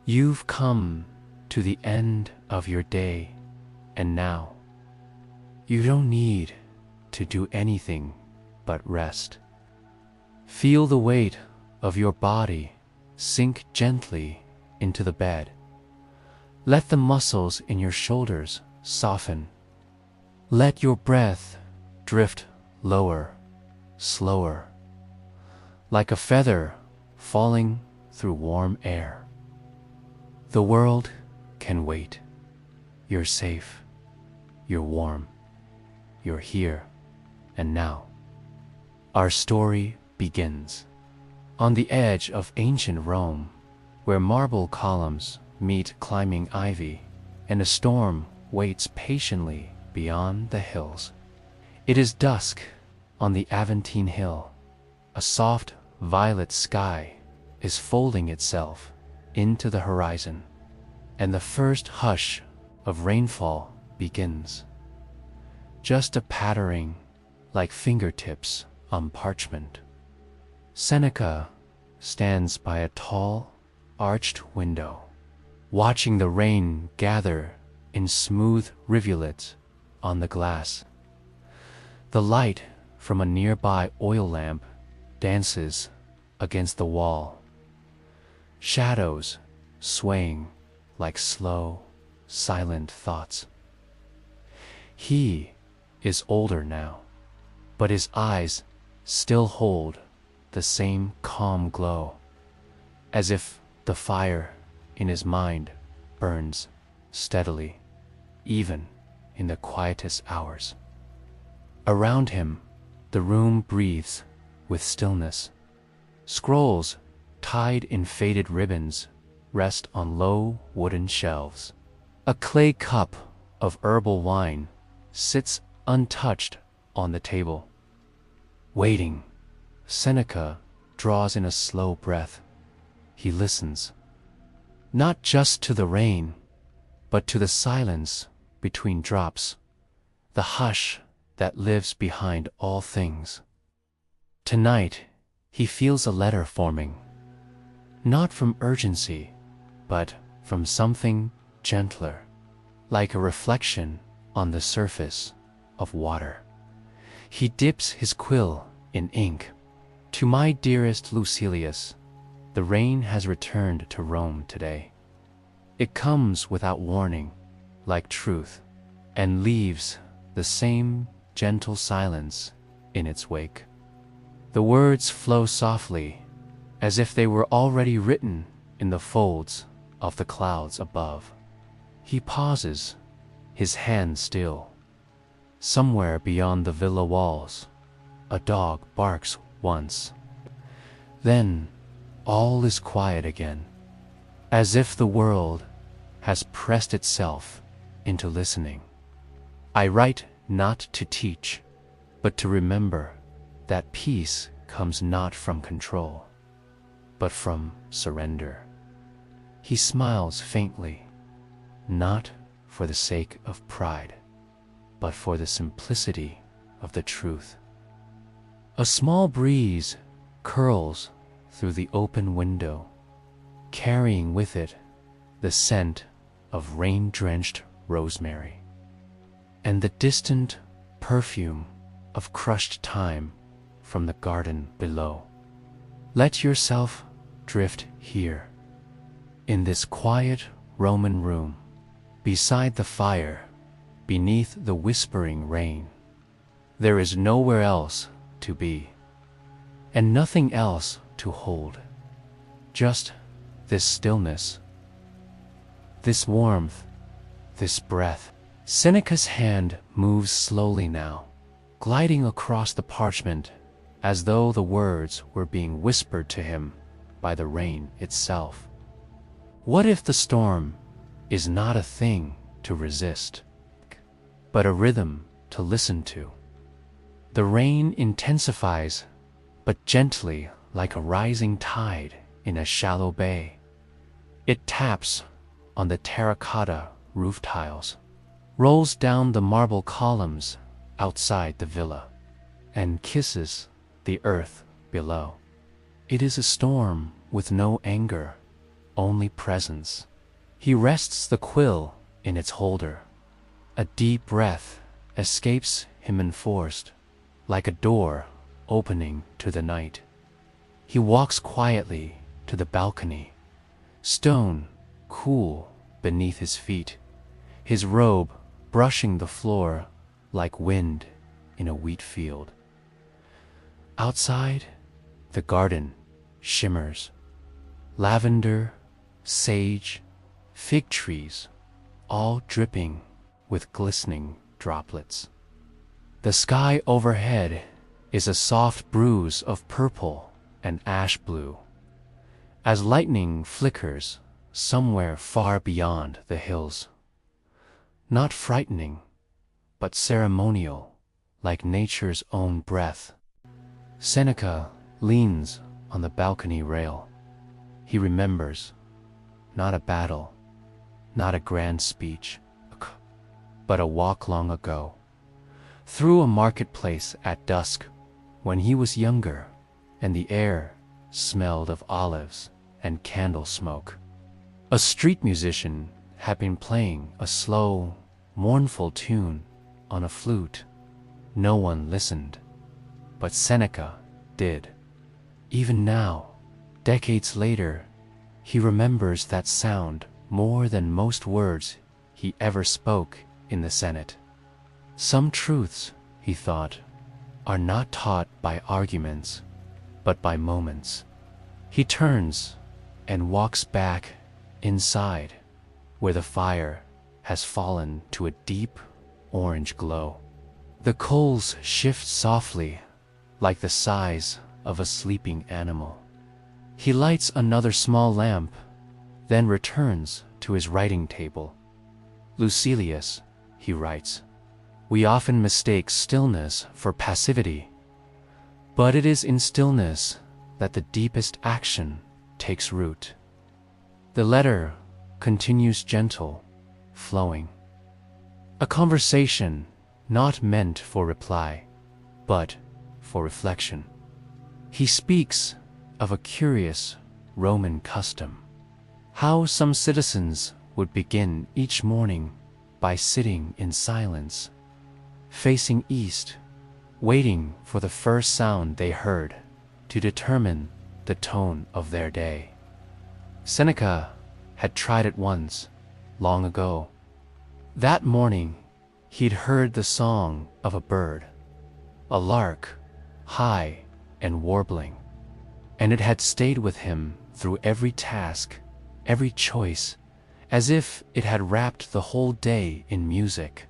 You've come to the end of your day, and now you don't need to do anything but rest. Feel the weight of your body sink gently into the bed. Let the muscles in your shoulders soften. Let your breath drift lower, slower, like a feather falling through warm air. The world can wait. You're safe. You're warm. You're here and now. Our story begins on the edge of ancient Rome, where marble columns meet climbing ivy, and a storm waits patiently beyond the hills. It is dusk on the Aventine Hill. A soft violet sky is folding itself into the horizon, and the first hush of rainfall begins. Just a pattering like fingertips on parchment. Seneca stands by a tall, arched window, watching the rain gather in smooth rivulets on the glass. The light from a nearby oil lamp dances against the wall, shadows swaying like slow, silent thoughts. He is older now, but his eyes still hold the same calm glow, as if the fire in his mind burns steadily, even in the quietest hours. Around him, the room breathes with stillness. Scrolls tied in faded ribbons rest on low wooden shelves. A clay cup of herbal wine sits untouched on the table. Waiting, Seneca draws in a slow breath. He listens, not just to the rain, but to the silence between drops, the hush that lives behind all things. Tonight, he feels a letter forming, not from urgency, but from something gentler, like a reflection on the surface of water. He dips his quill in ink. To my dearest Lucilius, the rain has returned to Rome today. It comes without warning, like truth, and leaves the same gentle silence in its wake. The words flow softly, as if they were already written in the folds of the clouds above. He pauses, his hand still. Somewhere beyond the villa walls, a dog barks once. Then all is quiet again, as if the world has pressed itself into listening. I write not to teach, but to remember that peace comes not from control, but from surrender. He smiles faintly, not for the sake of pride, but for the simplicity of the truth. A small breeze curls through the open window, carrying with it the scent of rain-drenched rosemary, and the distant perfume of crushed thyme from the garden below. Let yourself drift here, in this quiet Roman room, beside the fire, beneath the whispering rain. There is nowhere else to be, and nothing else to hold. Just this stillness, this warmth, this breath. Seneca's hand moves slowly now, gliding across the parchment as though the words were being whispered to him by the rain itself. What if the storm is not a thing to resist, but a rhythm to listen to? The rain intensifies, but gently, like a rising tide in a shallow bay. It taps on the terracotta roof tiles, rolls down the marble columns outside the villa, and kisses the earth below. It is a storm with no anger, only presence. He rests the quill in its holder. A deep breath escapes him enforced, like a door opening to the night. He walks quietly to the balcony, stone cool beneath his feet, his robe brushing the floor like wind in a wheat field. Outside, the garden shimmers. Lavender, sage, fig trees, all dripping with glistening droplets. The sky overhead is a soft bruise of purple and ash blue, as lightning flickers somewhere far beyond the hills. Not frightening, but ceremonial, like nature's own breath. Seneca leans on the balcony rail. He remembers, not a battle, not a grand speech, but a walk long ago, through a marketplace at dusk, when he was younger, and the air smelled of olives and candle smoke. A street musician had been playing a slow, mournful tune on a flute. No one listened, but Seneca did. Even now, decades later, he remembers that sound more than most words he ever spoke in the Senate. Some truths, he thought, are not taught by arguments, but by moments. He turns and walks back inside, where the fire has fallen to a deep orange glow. The coals shift softly, like the sighs of a sleeping animal. He lights another small lamp, then returns to his writing table. Lucilius, he writes, we often mistake stillness for passivity, but it is in stillness that the deepest action takes root. The letter continues gentle, flowing. A conversation not meant for reply, but for reflection. He speaks of a curious Roman custom, how some citizens would begin each morning by sitting in silence, facing east, waiting for the first sound they heard to determine the tone of their day. Seneca had tried it once, long ago. That morning, he'd heard the song of a bird, a lark, high and warbling, and it had stayed with him through every task, every choice, as if it had wrapped the whole day in music.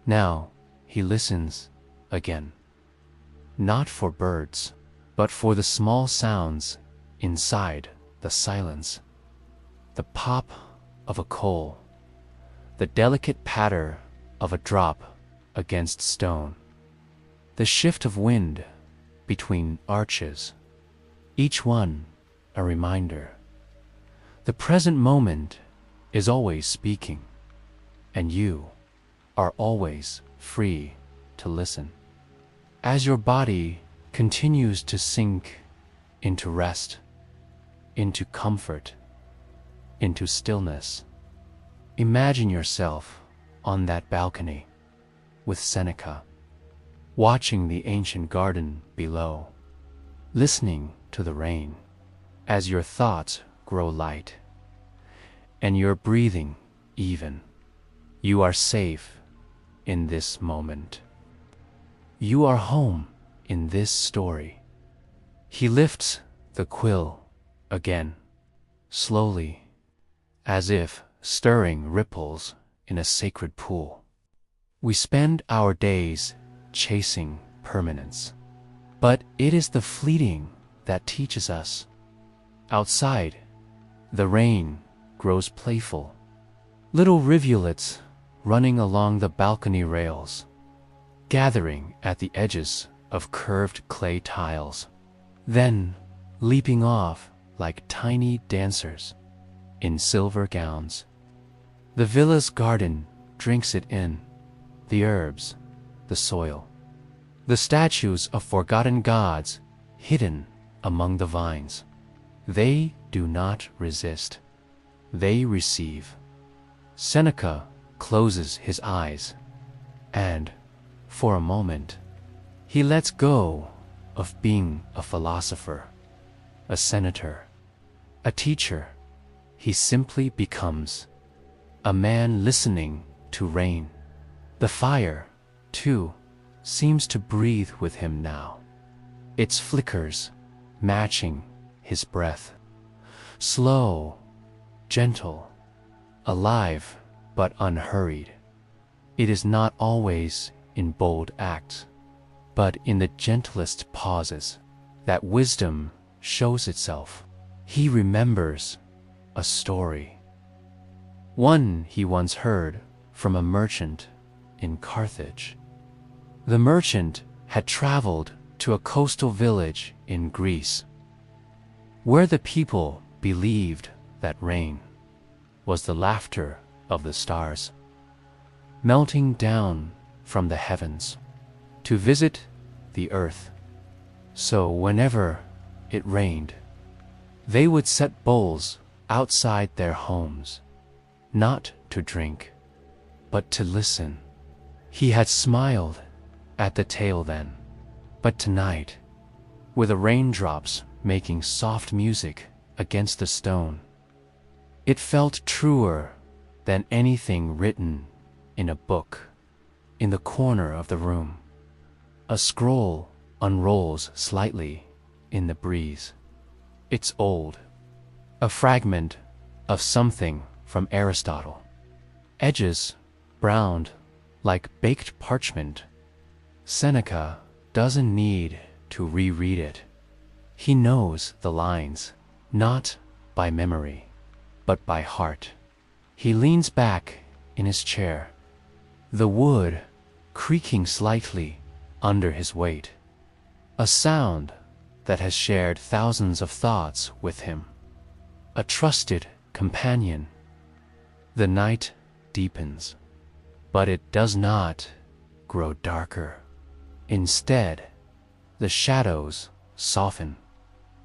Now he listens again, not for birds, but for the small sounds inside the silence. The pop of a coal, the delicate patter of a drop against stone, the shift of wind between arches, each one a reminder. The present moment is always speaking, and you are always free to listen. As your body continues to sink into rest, into comfort, into stillness, imagine yourself on that balcony with Seneca, watching the ancient garden below, listening to the rain as your thoughts grow light and your breathing even. You are safe in this moment. You are home in this story. He lifts the quill again, slowly, as if stirring ripples in a sacred pool. We spend our days chasing permanence, but it is the fleeting that teaches us. Outside, the rain grows playful, little rivulets running along the balcony rails, gathering at the edges of curved clay tiles, then leaping off like tiny dancers in silver gowns. The villa's garden drinks it in, the herbs, the soil, the statues of forgotten gods hidden among the vines. They do not resist. they receive. Seneca closes his eyes, and, for a moment, he lets go of being a philosopher, a senator, a teacher. He simply becomes a man listening to rain. The fire, too, seems to breathe with him now. Its flickers matching his breath. Slow, gentle, alive but unhurried. It is not always in bold acts, but in the gentlest pauses that wisdom shows itself. He remembers a story, one he once heard from a merchant in Carthage. The merchant had traveled to a coastal village in Greece, where the people believed that rain was the laughter of the stars, melting down from the heavens to visit the earth. So whenever it rained, they would set bowls outside their homes, not to drink, but to listen. He had smiled at the tale then, but tonight, with the raindrops making soft music against the stone, it felt truer than anything written in a book. In the corner of the room, a scroll unrolls slightly in the breeze. It's old, a fragment of something from Aristotle. Edges browned like baked parchment. Seneca doesn't need to reread it. He knows the lines, not by memory, but by heart. He leans back in his chair, the wood creaking slightly under his weight, a sound that has shared thousands of thoughts with him, a trusted companion. The night deepens, but it does not grow darker. Instead, the shadows soften,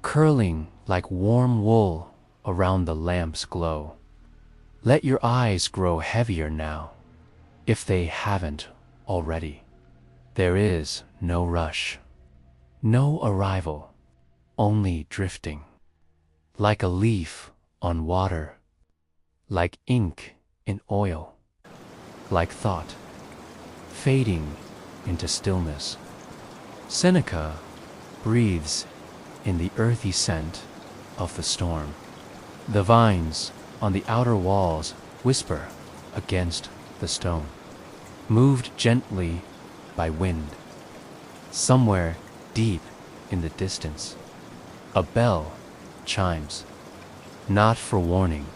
curling like warm wool around the lamp's glow. Let your eyes grow heavier now, if they haven't already. There is no rush, no arrival, only drifting, like a leaf on water, like ink in oil, like thought fading into stillness. Seneca breathes in the earthy scent of the storm. The vines on the outer walls whisper against the stone, moved gently by wind. Somewhere deep in the distance, a bell chimes, not for warning,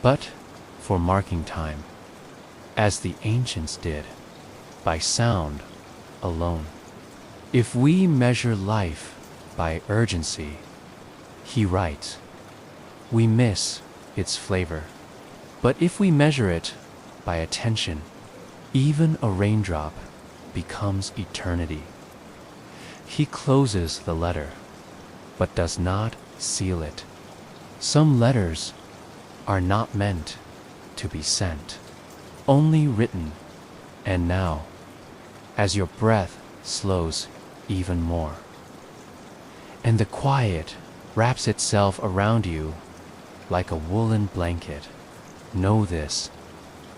but for marking time, as the ancients did, by sound alone. If we measure life by urgency, he writes, we miss its flavor. But if we measure it by attention, even a raindrop becomes eternity. He closes the letter, but does not seal it. Some letters are not meant to be sent, only written. And now, as your breath slows even more, and the quiet wraps itself around you like a woolen blanket, know this: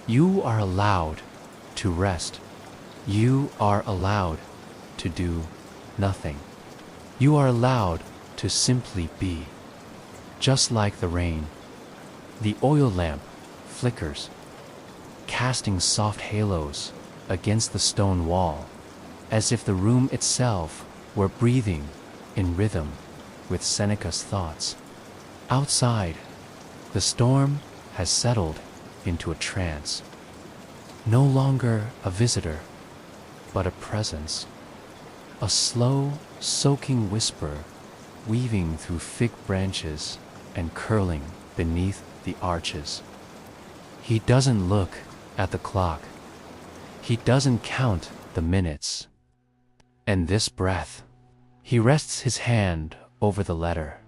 you are allowed to rest. You are allowed to do nothing. You are allowed to simply be. Just like the rain, the oil lamp flickers, casting soft halos against the stone wall, as if the room itself were breathing in rhythm with Seneca's thoughts. Outside, the storm has settled into a trance, no longer a visitor, but a presence, a slow, soaking whisper weaving through thick branches and curling beneath the arches. He doesn't look at the clock. He doesn't count the minutes. And this breath, he rests his hand over the letter,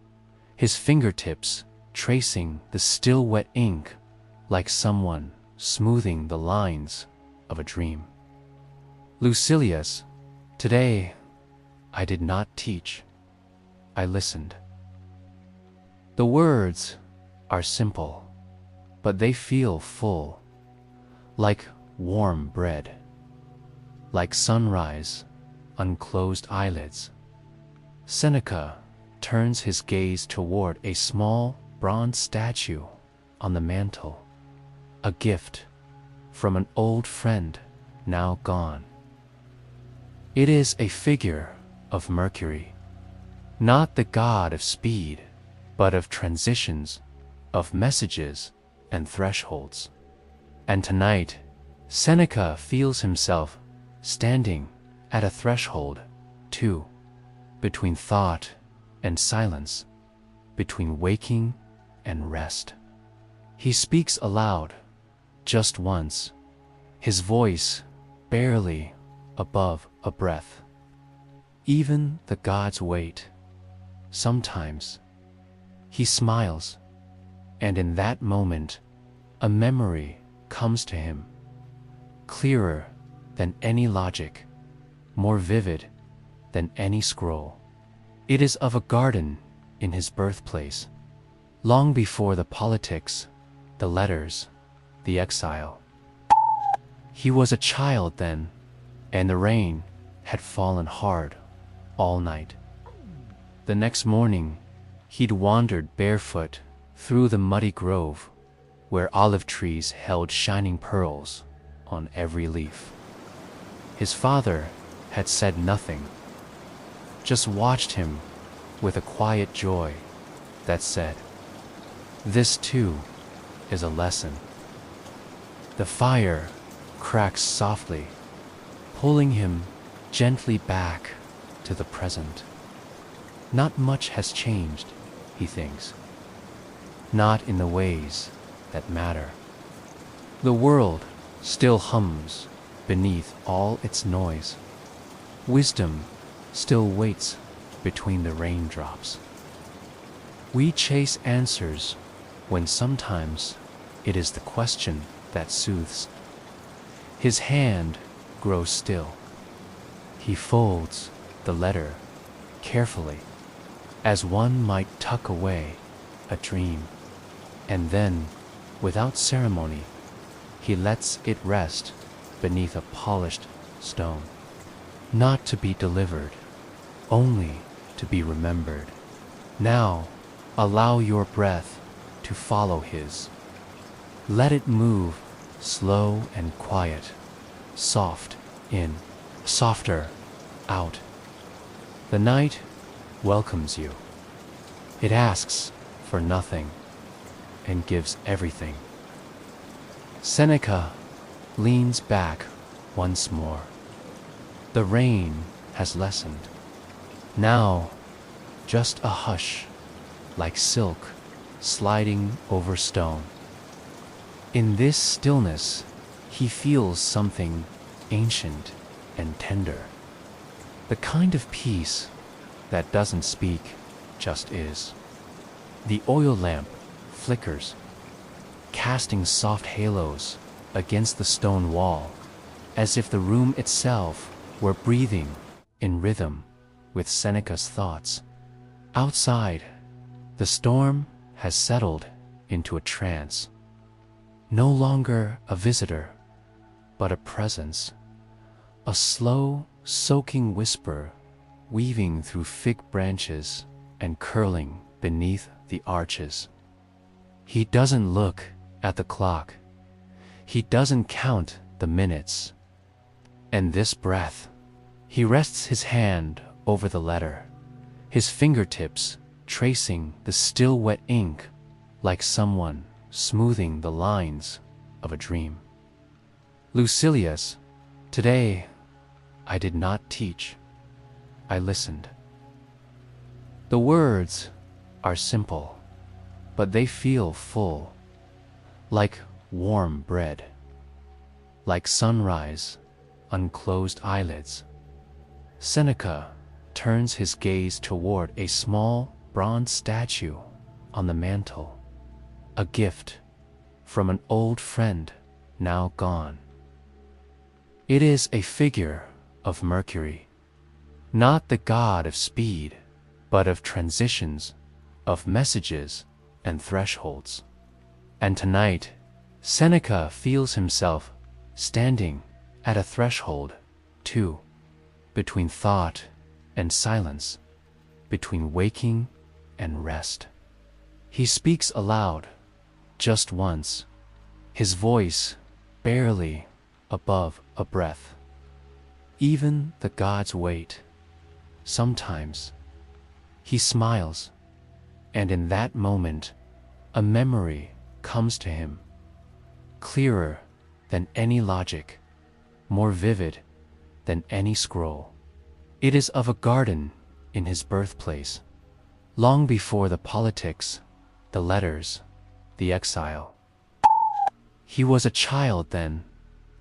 his fingertips tracing the still wet ink like someone smoothing the lines of a dream. Lucilius, today I did not teach, I listened. The words are simple, but they feel full, like warm bread, like sunrise, unclosed eyelids. Seneca turns his gaze toward a small bronze statue on the mantel, a gift from an old friend now gone. It is a figure of Mercury, not the god of speed, but of transitions, of messages and thresholds. And tonight, Seneca feels himself standing at a threshold, too, between thought and silence, between waking and rest. He speaks aloud, just once, his voice barely above a breath. Even the gods wait. Sometimes he smiles, and in that moment, a memory comes to him, clearer than any logic, more vivid than any scroll. It is of a garden in his birthplace, long before the politics, the letters, the exile. He was a child then, and the rain had fallen hard all night. The next morning, he'd wandered barefoot through the muddy grove, where olive trees held shining pearls on every leaf. His father had said nothing, just watched him with a quiet joy that said, "This too is a lesson." The fire cracks softly, pulling him gently back to the present. Not much has changed, he thinks. Not in the ways that matter. The world still hums beneath all its noise. Wisdom still waits between the raindrops. We chase answers when sometimes it is the question that soothes. His hand grows still. He folds the letter carefully, as one might tuck away a dream, and then, without ceremony, he lets it rest beneath a polished stone, not to be delivered, only to be remembered. Now, allow your breath to follow his. Let it move slow and quiet, soft in, softer out. The night welcomes you. It asks for nothing and gives everything. Seneca leans back once more. The rain has lessened. Now, just a hush, like silk sliding over stone. In this stillness, he feels something ancient and tender. The kind of peace that doesn't speak, just is. The oil lamp flickers, casting soft halos against the stone wall, as if the room itself were breathing in rhythm with Seneca's thoughts. Outside, the storm has settled into a trance. No longer a visitor, but a presence. A slow, soaking whisper weaving through fig branches and curling beneath the arches. He doesn't look at the clock. He doesn't count the minutes. And this breath, he rests his hand over the letter, his fingertips tracing the still wet ink like someone smoothing the lines of a dream. Lucilius, today I did not teach, I listened. The words are simple, but they feel full, like warm bread, like sunrise, unclosed eyelids. Seneca turns his gaze toward a small bronze statue on the mantel, a gift from an old friend now gone. It is a figure of Mercury, not the god of speed, but of transitions, of messages and thresholds. And tonight, Seneca feels himself standing at a threshold, too, between thought and silence, between waking and rest. He speaks aloud, just once, his voice barely above a breath. Even the gods wait. Sometimes he smiles, and in that moment a memory comes to him, clearer than any logic, more vivid than any scroll. It is of a garden in his birthplace, long before the politics, the letters, the exile. He was a child then,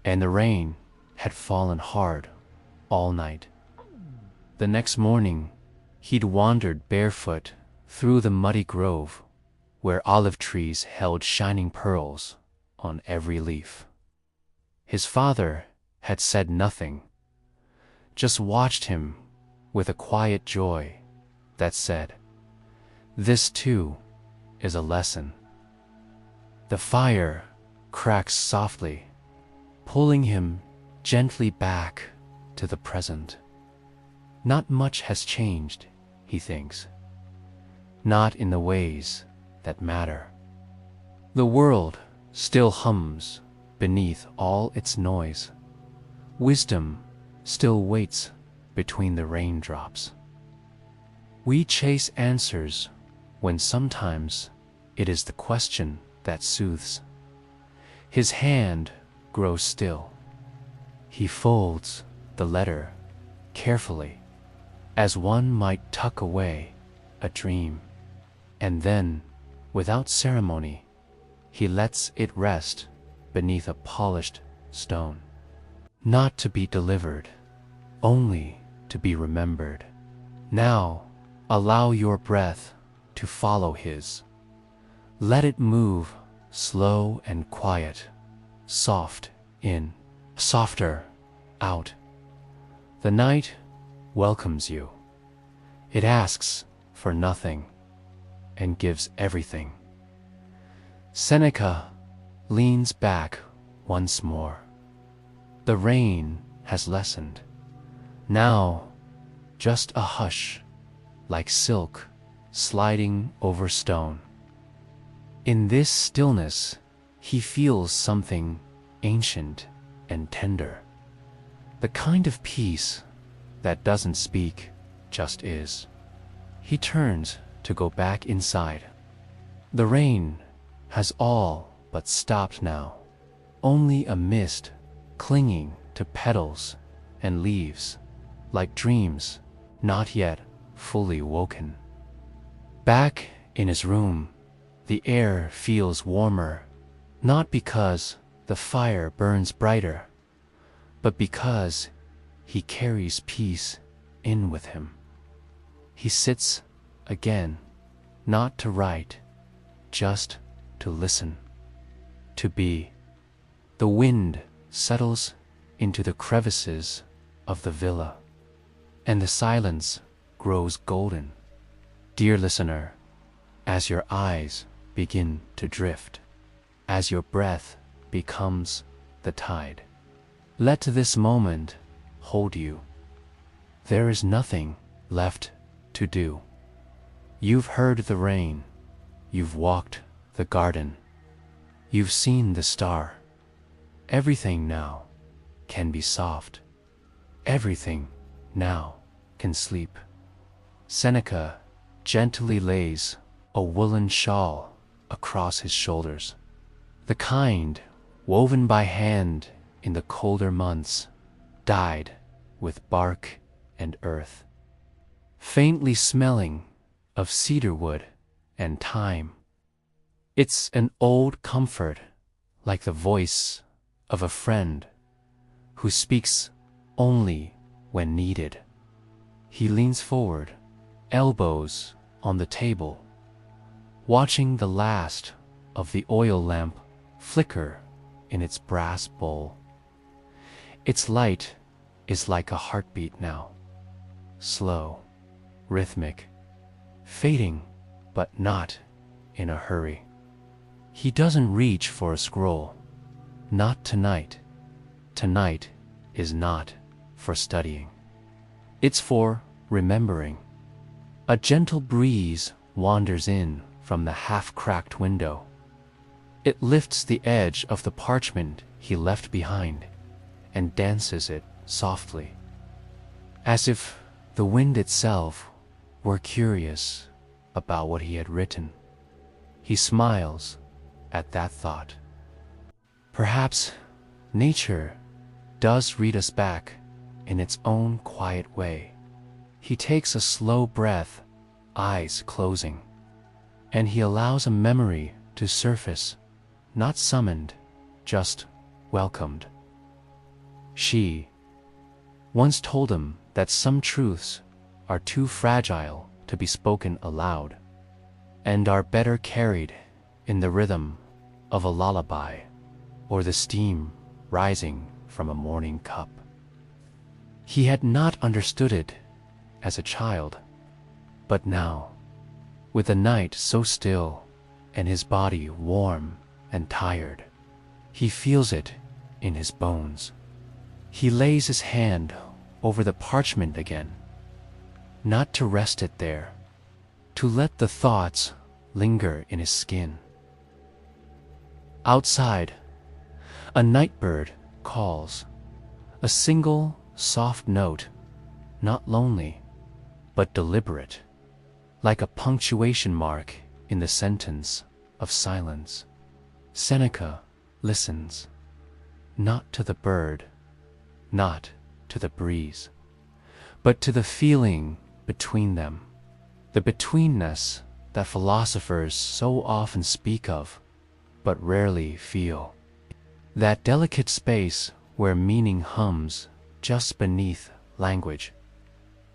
and the rain had fallen hard all night. The next morning, he'd wandered barefoot through the muddy grove, where olive trees held shining pearls on every leaf. His father had said nothing, just watched him with a quiet joy that said, "This too is a lesson." The fire cracks softly, pulling him gently back to the present. Not much has changed, he thinks. Not in the ways that matter. The world still hums beneath all its noise. Wisdom still waits between the raindrops. We chase answers when sometimes it is the question that soothes. His hand grows still. He folds the letter carefully, as one might tuck away a dream, and then, without ceremony, he lets it rest beneath a polished stone. Not to be delivered, only to be remembered. Now, allow your breath to follow his. Let it move slow and quiet, soft in, softer out. The night welcomes you. It asks for nothing and gives everything. Seneca leans back once more. The rain has lessened. Now, just a hush, like silk sliding over stone. In this stillness, he feels something ancient and tender. The kind of peace that doesn't speak, just is. He turns to go back inside. The rain has all but stopped now. Only a mist clinging to petals and leaves, like dreams not yet fully woken. Back in his room, the air feels warmer, not because the fire burns brighter, but because he carries peace in with him. He sits again, not to write, just to listen, to be. The wind settles into the crevices of the villa, and the silence grows golden. Dear listener, as your eyes begin to drift, as your breath becomes the tide, let this moment hold you. There is nothing left to do. You've heard the rain, you've walked the garden, you've seen the star. Everything now can be soft. Everything now can sleep. Seneca gently lays a woolen shawl across his shoulders, the kind woven by hand in the colder months, dyed with bark and earth, faintly smelling of cedar wood and thyme. It's an old comfort, like the voice of a friend who speaks only when needed. He leans forward, elbows on the table, watching the last of the oil lamp flicker in its brass bowl. Its light is like a heartbeat now, slow, rhythmic, fading, but not in a hurry. He doesn't reach for a scroll. Not tonight. Tonight is not for studying. It's for remembering. A gentle breeze wanders in from the half-cracked window. It lifts the edge of the parchment he left behind and dances it softly, as if the wind itself were curious about what he had written. He smiles at that thought. Perhaps nature does read us back in its own quiet way. He takes a slow breath, eyes closing, and he allows a memory to surface, not summoned, just welcomed. She once told him that some truths are too fragile to be spoken aloud, and are better carried in the rhythm of a lullaby or the steam rising from a morning cup. He had not understood it as a child, but now, with the night so still and his body warm and tired, he feels it in his bones. He lays his hand over the parchment again, not to rest it there, to let the thoughts linger in his skin. Outside, a night bird calls, a single soft note, not lonely, but deliberate, like a punctuation mark in the sentence of silence. Seneca listens, not to the bird, not to the breeze, but to the feeling between them, the betweenness that philosophers so often speak of, but rarely feel. That delicate space where meaning hums just beneath language.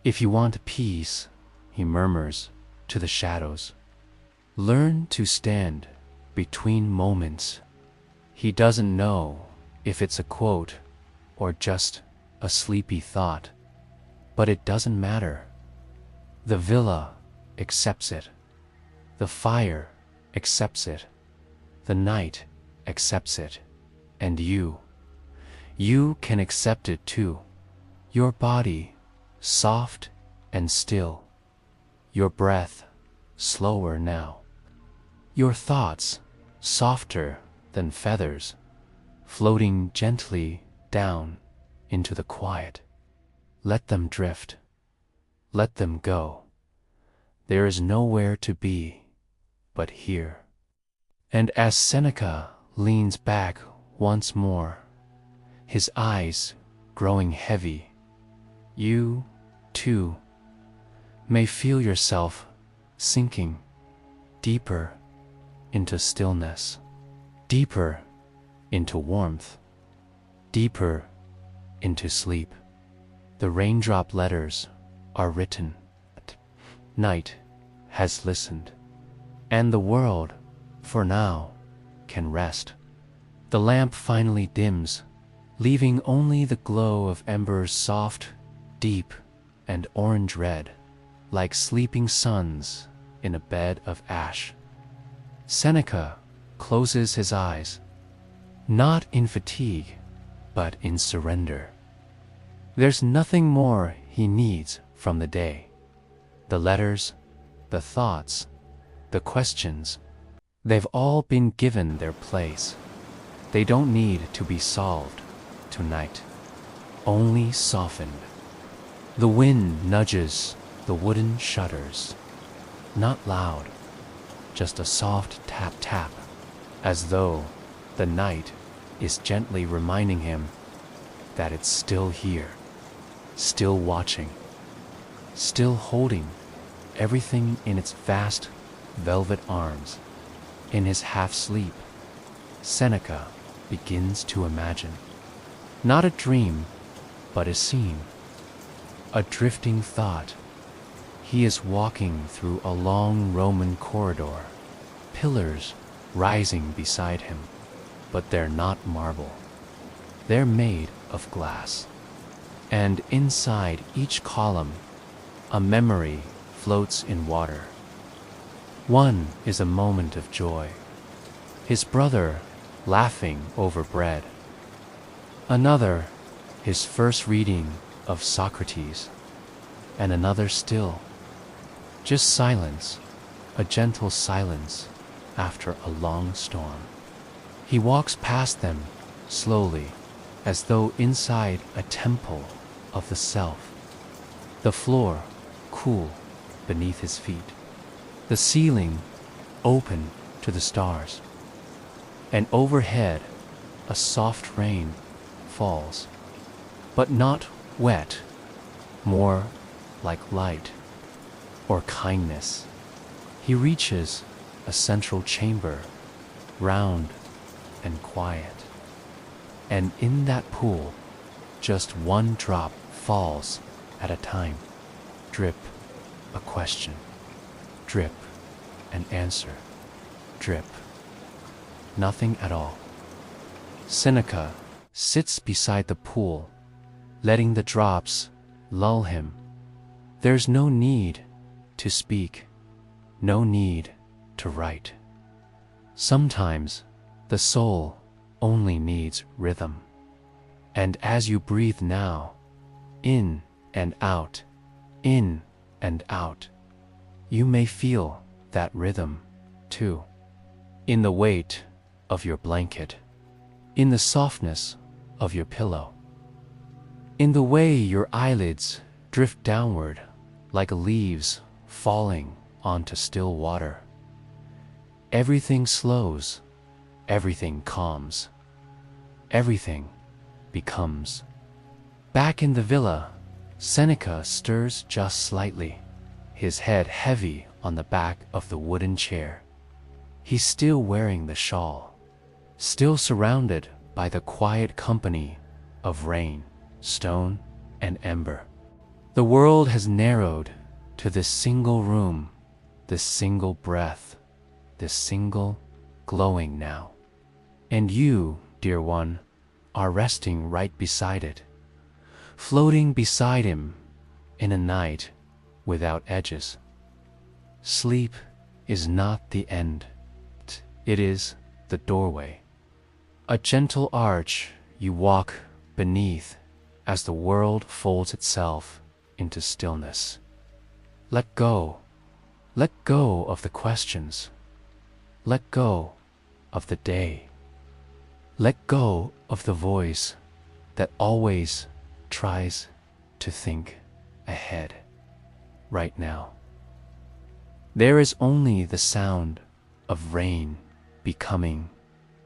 If you want peace, he murmurs to the shadows, learn to stand between moments. He doesn't know if it's a quote or just a sleepy thought, but it doesn't matter. The villa accepts it. The fire accepts it. The night accepts it. And you can accept it too. Your body, soft and still. Your breath, slower now. Your thoughts, softer than feathers, floating gently down into the quiet. Let them drift. Let them go. There is nowhere to be but here. And as Seneca leans back once more, his eyes growing heavy, you, too, may feel yourself sinking deeper into stillness, deeper into warmth, deeper into sleep. The raindrop letters are written. Night has listened, and the world, for now, can rest. The lamp finally dims, leaving only the glow of embers soft, deep, and orange-red, like sleeping suns in a bed of ash. Seneca closes his eyes, not in fatigue, but in surrender. There's nothing more he needs from the day. The letters, the thoughts, the questions, they've all been given their place. They don't need to be solved tonight, only softened. The wind nudges the wooden shutters, not loud, just a soft tap-tap, as though the night is gently reminding him that it's still here, still watching, still holding everything in its vast velvet arms. In his half-sleep, Seneca begins to imagine, not a dream, but a scene, a drifting thought. He is walking through a long Roman corridor, pillars rising beside him, but they're not marble. They're made of glass. And inside each column, a memory floats in water. One is a moment of joy, his brother laughing over bread. Another, his first reading of Socrates. And another still, just silence, a gentle silence after a long storm. He walks past them slowly, as though inside a temple of the self. The floor cool beneath his feet, the ceiling open to the stars, and overhead a soft rain falls, but not wet, more like light or kindness. He reaches a central chamber, round and quiet. And in that pool, just one drop falls at a time. Drip, a question. Drip, an answer. Drip, nothing at all. Seneca sits beside the pool, letting the drops lull him. There's no need to speak, no need to write. Sometimes the soul only needs rhythm. And as you breathe now, in and out, in and out, you may feel that rhythm too. In the weight of your blanket, in the softness of your pillow, in the way your eyelids drift downward like leaves falling onto still water. Everything slows, everything calms, everything becomes. Back in the villa, Seneca stirs just slightly, his head heavy on the back of the wooden chair. He's still wearing the shawl, still surrounded by the quiet company of rain, stone, and ember. The world has narrowed to this single room, this single breath, this single glowing now. And you, dear one, are resting right beside it, floating beside him in a night without edges. Sleep is not the end, it is the doorway. A gentle arch you walk beneath as the world folds itself into stillness. Let go of the questions. Let go of the day. Let go of the voice that always tries to think ahead. Right now, there is only the sound of rain becoming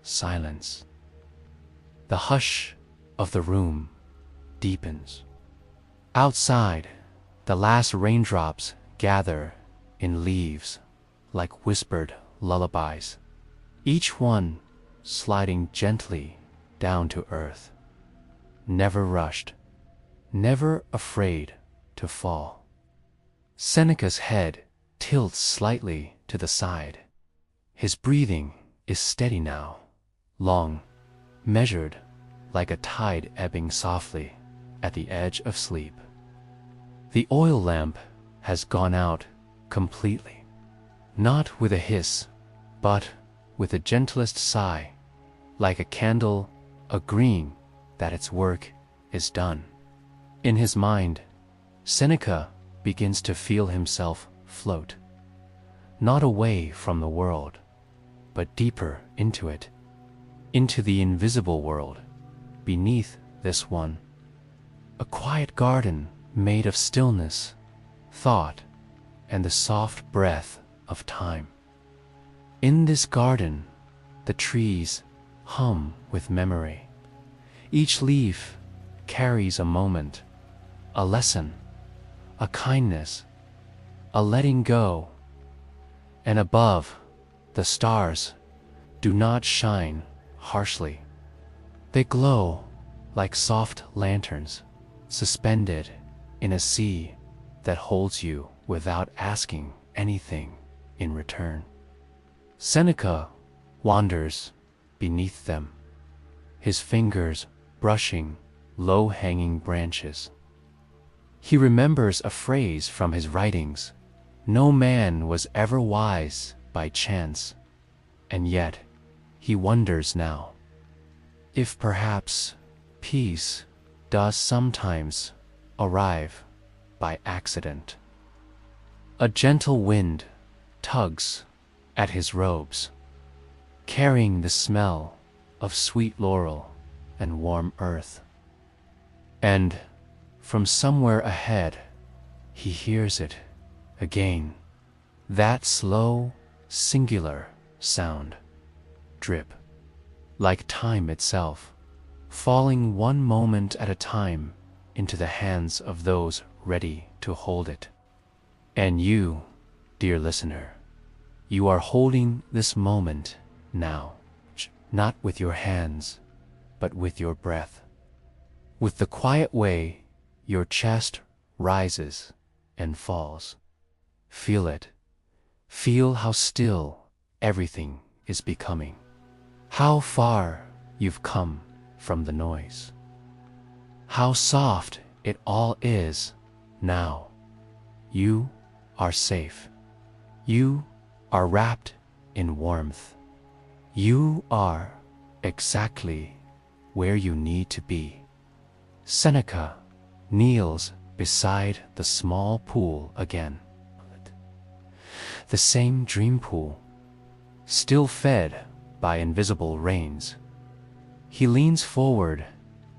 silence. The hush of the room deepens. Outside, the last raindrops gather in leaves like whispered lullabies, each one sliding gently down to earth, never rushed, never afraid to fall. Seneca's head tilts slightly to the side. His breathing is steady now, long, measured like a tide ebbing softly at the edge of sleep. The oil lamp has gone out completely, not with a hiss, but with the gentlest sigh, like a candle agreeing that its work is done. In his mind, Seneca begins to feel himself float, not away from the world, but deeper into it, into the invisible world, beneath this one. A quiet garden made of stillness, thought, and the soft breath of time. In this garden, the trees hum with memory. Each leaf carries a moment, a lesson, a kindness, a letting go. And above, the stars do not shine harshly. They glow like soft lanterns, suspended in a sea that holds you without asking anything in return. Seneca wanders beneath them, his fingers brushing low-hanging branches. He remembers a phrase from his writings: "No man was ever wise by chance," and yet he wonders now if perhaps peace does sometimes arrive by accident. A gentle wind tugs at his robes, carrying the smell of sweet laurel and warm earth. And from somewhere ahead, he hears it again, that slow, singular sound, drip, like time itself, falling one moment at a time into the hands of those ready to hold it. And you, dear listener, you are holding this moment now, not with your hands, but with your breath, with the quiet way your chest rises and falls. Feel it. Feel how still everything is becoming, how far you've come from the noise, how soft it all is now. You are safe. You are wrapped in warmth. You are exactly where you need to be. Seneca kneels beside the small pool again. The same dream pool, still fed by invisible rains. He leans forward,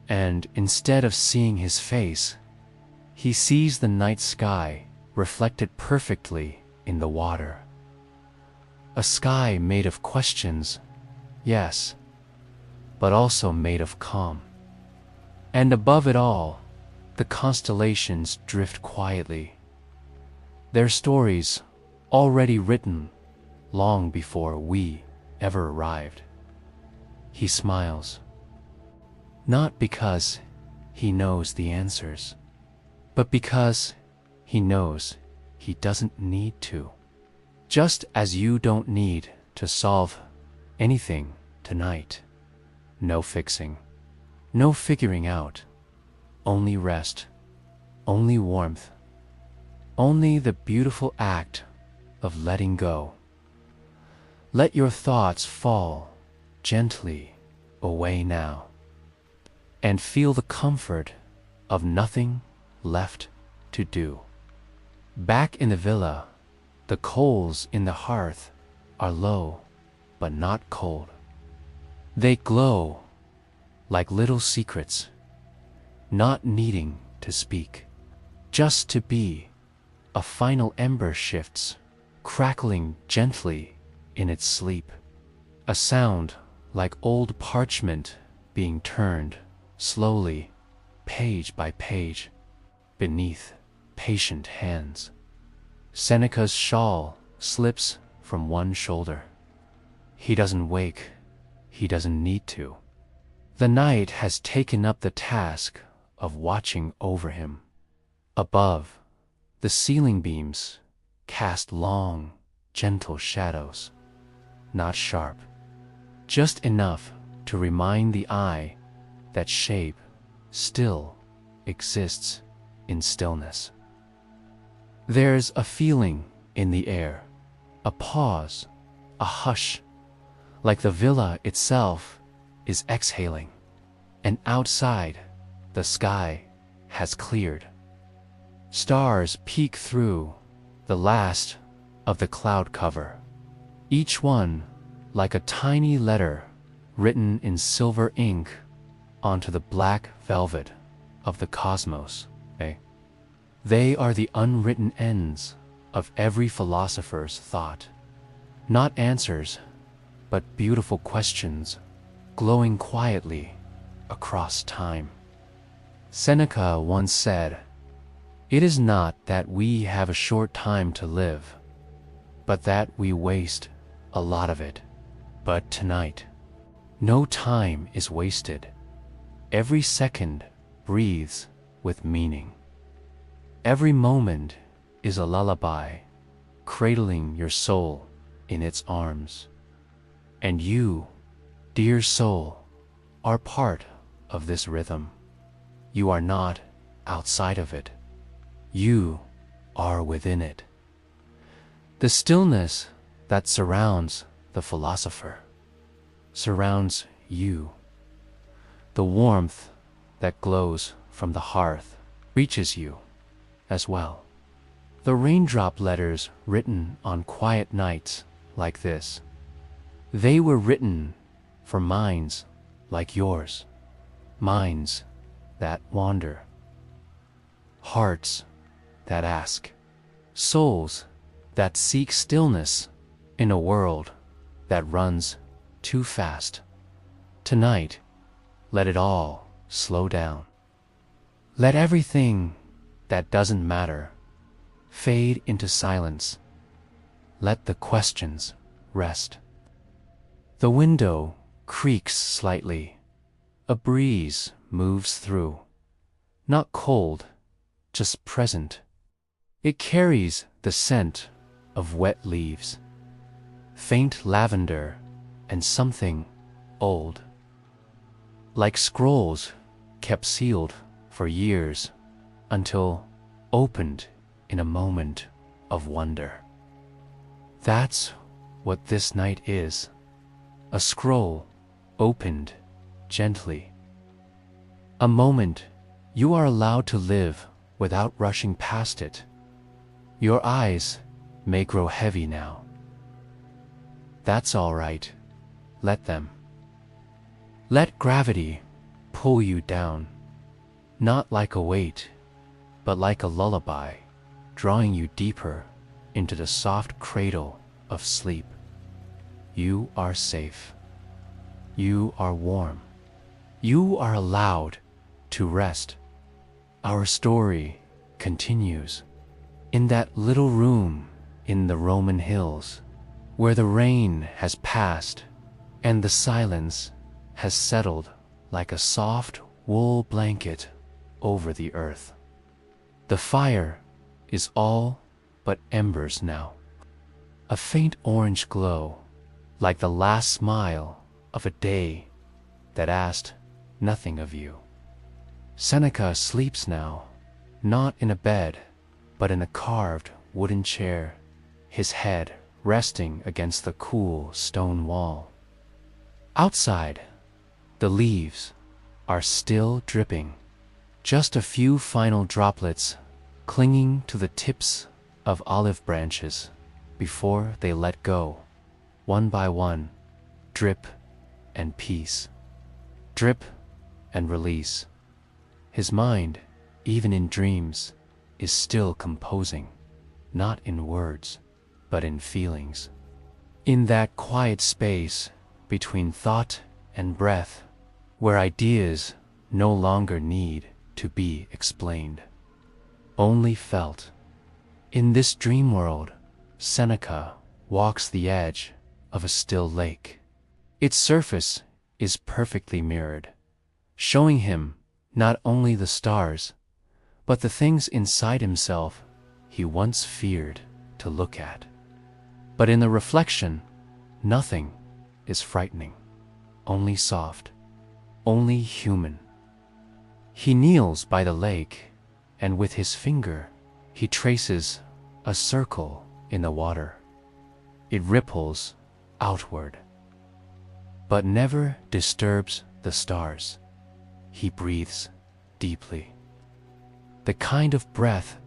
and instead of seeing his face, he sees the night sky reflected perfectly in the water. A sky made of questions, yes, but also made of calm. And above it all, the constellations drift quietly, their stories already written long before we ever arrived. He smiles, not because he knows the answers, but because he knows he doesn't need to. Just as you don't need to solve anything tonight. No fixing, no figuring out, only rest, only warmth, only the beautiful act of letting go. Let your thoughts fall gently away now, and feel the comfort of nothing left to do. Back in the villa, the coals in the hearth are low, but not cold. They glow like little secrets, not needing to speak, just to be. A final ember shifts, crackling gently in its sleep. A sound like old parchment being turned slowly, page by page, beneath patient hands. Seneca's shawl slips from one shoulder. He doesn't wake. He doesn't need to. The night has taken up the task of watching over him. Above, the ceiling beams cast long, gentle shadows, not sharp, just enough to remind the eye that shape still exists in stillness. There's a feeling in the air, a pause, a hush, like the villa itself is exhaling, and outside, the sky has cleared. Stars peek through the last of the cloud cover, each one like a tiny letter written in silver ink onto the black velvet of the cosmos. They are the unwritten ends of every philosopher's thought. Not answers, but beautiful questions glowing quietly across time. Seneca once said, "It is not that we have a short time to live, but that we waste a lot of it." But tonight, no time is wasted. Every second breathes with meaning. Every moment is a lullaby, cradling your soul in its arms. And you, dear soul, are part of this rhythm. You are not outside of it. You are within it. The stillness that surrounds the philosopher surrounds you. The warmth that glows from the hearth reaches you as well. The raindrop letters written on quiet nights like this, they were written for minds like yours, minds that wander, hearts that ask, souls that seek stillness in a world that runs too fast. Tonight, let it all slow down. Let everything that doesn't matter fade into silence. Let the questions rest. The window creaks slightly. A breeze moves through. Not cold, just present. It carries the scent of wet leaves, faint lavender, and something old, like scrolls kept sealed for years until opened in a moment of wonder. That's what this night is, a scroll opened gently. A moment you are allowed to live without rushing past it. Your eyes may grow heavy now. That's all right. Let them. Let gravity pull you down, not like a weight, but like a lullaby, drawing you deeper into the soft cradle of sleep. You are safe. You are warm. You are allowed to rest. Our story continues in that little room in the Roman hills, where the rain has passed and the silence has settled like a soft wool blanket over the earth. The fire is all but embers now, a faint orange glow, like the last smile of a day that asked nothing of you. Seneca sleeps now, not in a bed, but in a carved wooden chair, his head resting against the cool stone wall. Outside, the leaves are still dripping, just a few final droplets clinging to the tips of olive branches before they let go, one by one, drip and peace, drip and release. His mind, even in dreams, is still composing, not in words, but in feelings. In that quiet space between thought and breath, where ideas no longer need to be explained, only felt. In this dream world, Seneca walks the edge of a still lake. Its surface is perfectly mirrored, showing him not only the stars, but the things inside himself he once feared to look at. But in the reflection, nothing is frightening, only soft, only human. He kneels by the lake, and with his finger he traces a circle in the water. It ripples outward, but never disturbs the stars. He breathes deeply, the kind of breath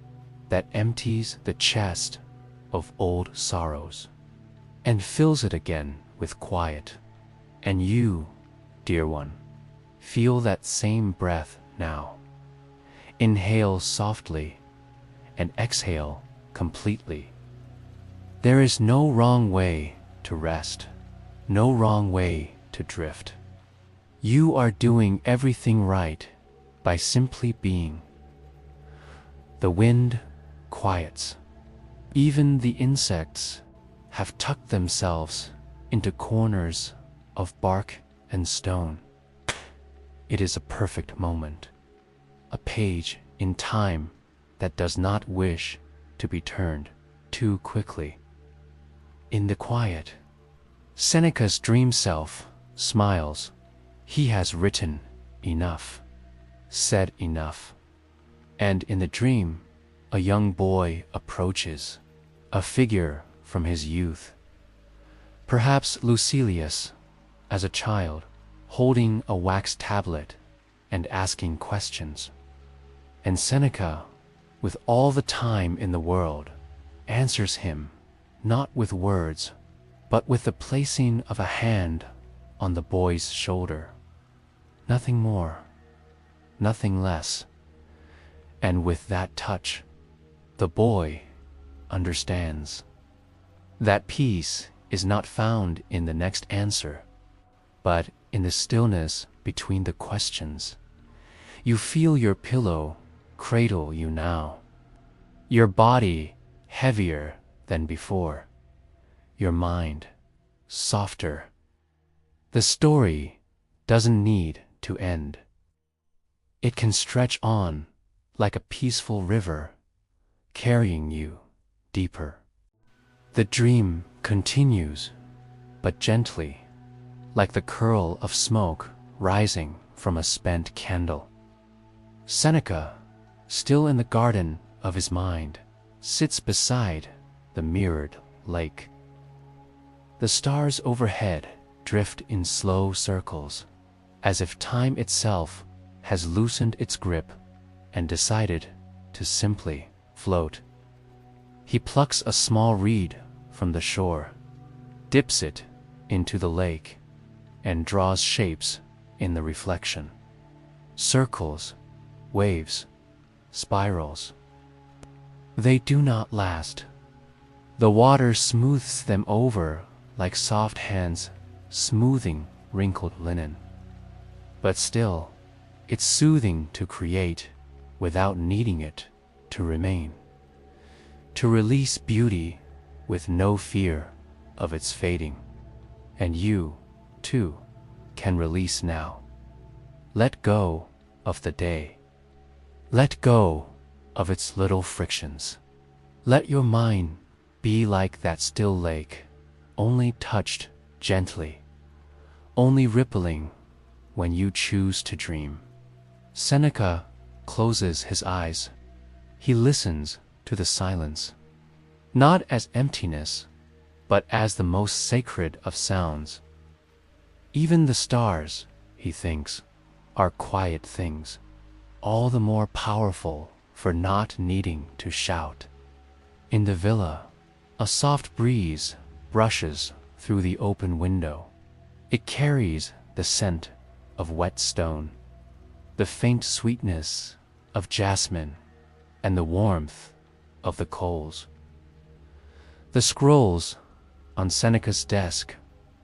that empties the chest of old sorrows and fills it again with quiet. And you, dear one, feel that same breath now. Inhale softly and exhale completely. There is no wrong way to rest, no wrong way to drift. You are doing everything right by simply being. The wind quiets. Even the insects have tucked themselves into corners of bark and stone. It is a perfect moment, a page in time that does not wish to be turned too quickly. In the quiet, Seneca's dream self smiles. He has written enough, said enough. And in the dream, a young boy approaches, a figure from his youth. Perhaps Lucilius, as a child, holding a wax tablet and asking questions. And Seneca, with all the time in the world, answers him, not with words, but with the placing of a hand on the boy's shoulder. Nothing more, nothing less. And with that touch, the boy understands. That peace is not found in the next answer, but in the stillness between the questions. You feel your pillow cradle you now, your body heavier than before, your mind softer. The story doesn't need to end. It can stretch on like a peaceful river, carrying you deeper. The dream continues, but gently, like the curl of smoke rising from a spent candle. Seneca, still in the garden of his mind, sits beside the mirrored lake. The stars overhead drift in slow circles, as if time itself has loosened its grip and decided to simply float. He plucks a small reed from the shore, dips it into the lake, and draws shapes in the reflection. Circles, waves, spirals. They do not last. The water smooths them over like soft hands smoothing wrinkled linen. But still, it's soothing to create without needing it to remain. To release beauty with no fear of its fading. And you, too, can release now. Let go of the day. Let go of its little frictions. Let your mind be like that still lake, only touched gently, only rippling when you choose to dream. Seneca closes his eyes. He listens to the silence, not as emptiness, but as the most sacred of sounds. Even the stars, he thinks, are quiet things, all the more powerful for not needing to shout. In the villa, a soft breeze brushes through the open window. It carries the scent of wet stone, the faint sweetness of jasmine, and the warmth of the coals. The scrolls on Seneca's desk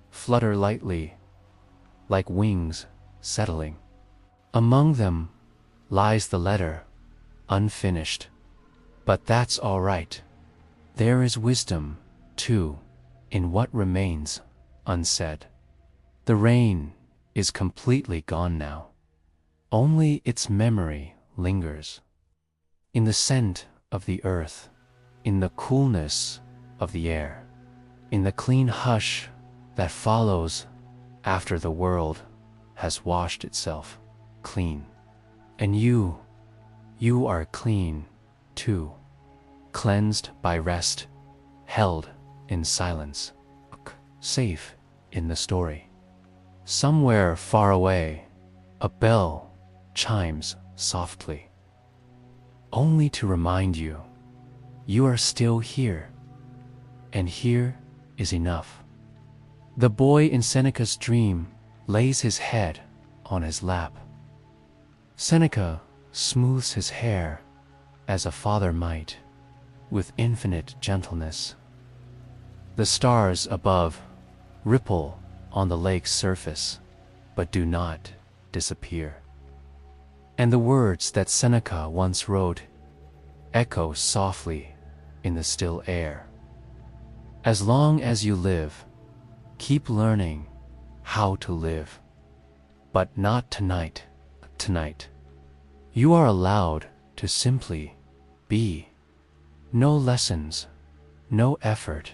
flutter lightly, like wings settling. Among them lies the letter, unfinished. But that's all right. There is wisdom, too, in what remains unsaid. The rain is completely gone now. Only its memory lingers. In the scent of the earth, in the coolness of the air, in the clean hush that follows after the world has washed itself clean. And you are clean, too, cleansed by rest, held in silence, safe in the story. Somewhere far away, a bell chimes softly, only to remind you, you are still here, and here is enough. The boy in Seneca's dream lays his head on his lap. Seneca smooths his hair as a father might, with infinite gentleness. The stars above ripple on the lake's surface, but do not disappear. And the words that Seneca once wrote echo softly in the still air. As long as you live, keep learning how to live. But not tonight. Tonight, you are allowed to simply be. No lessons, no effort.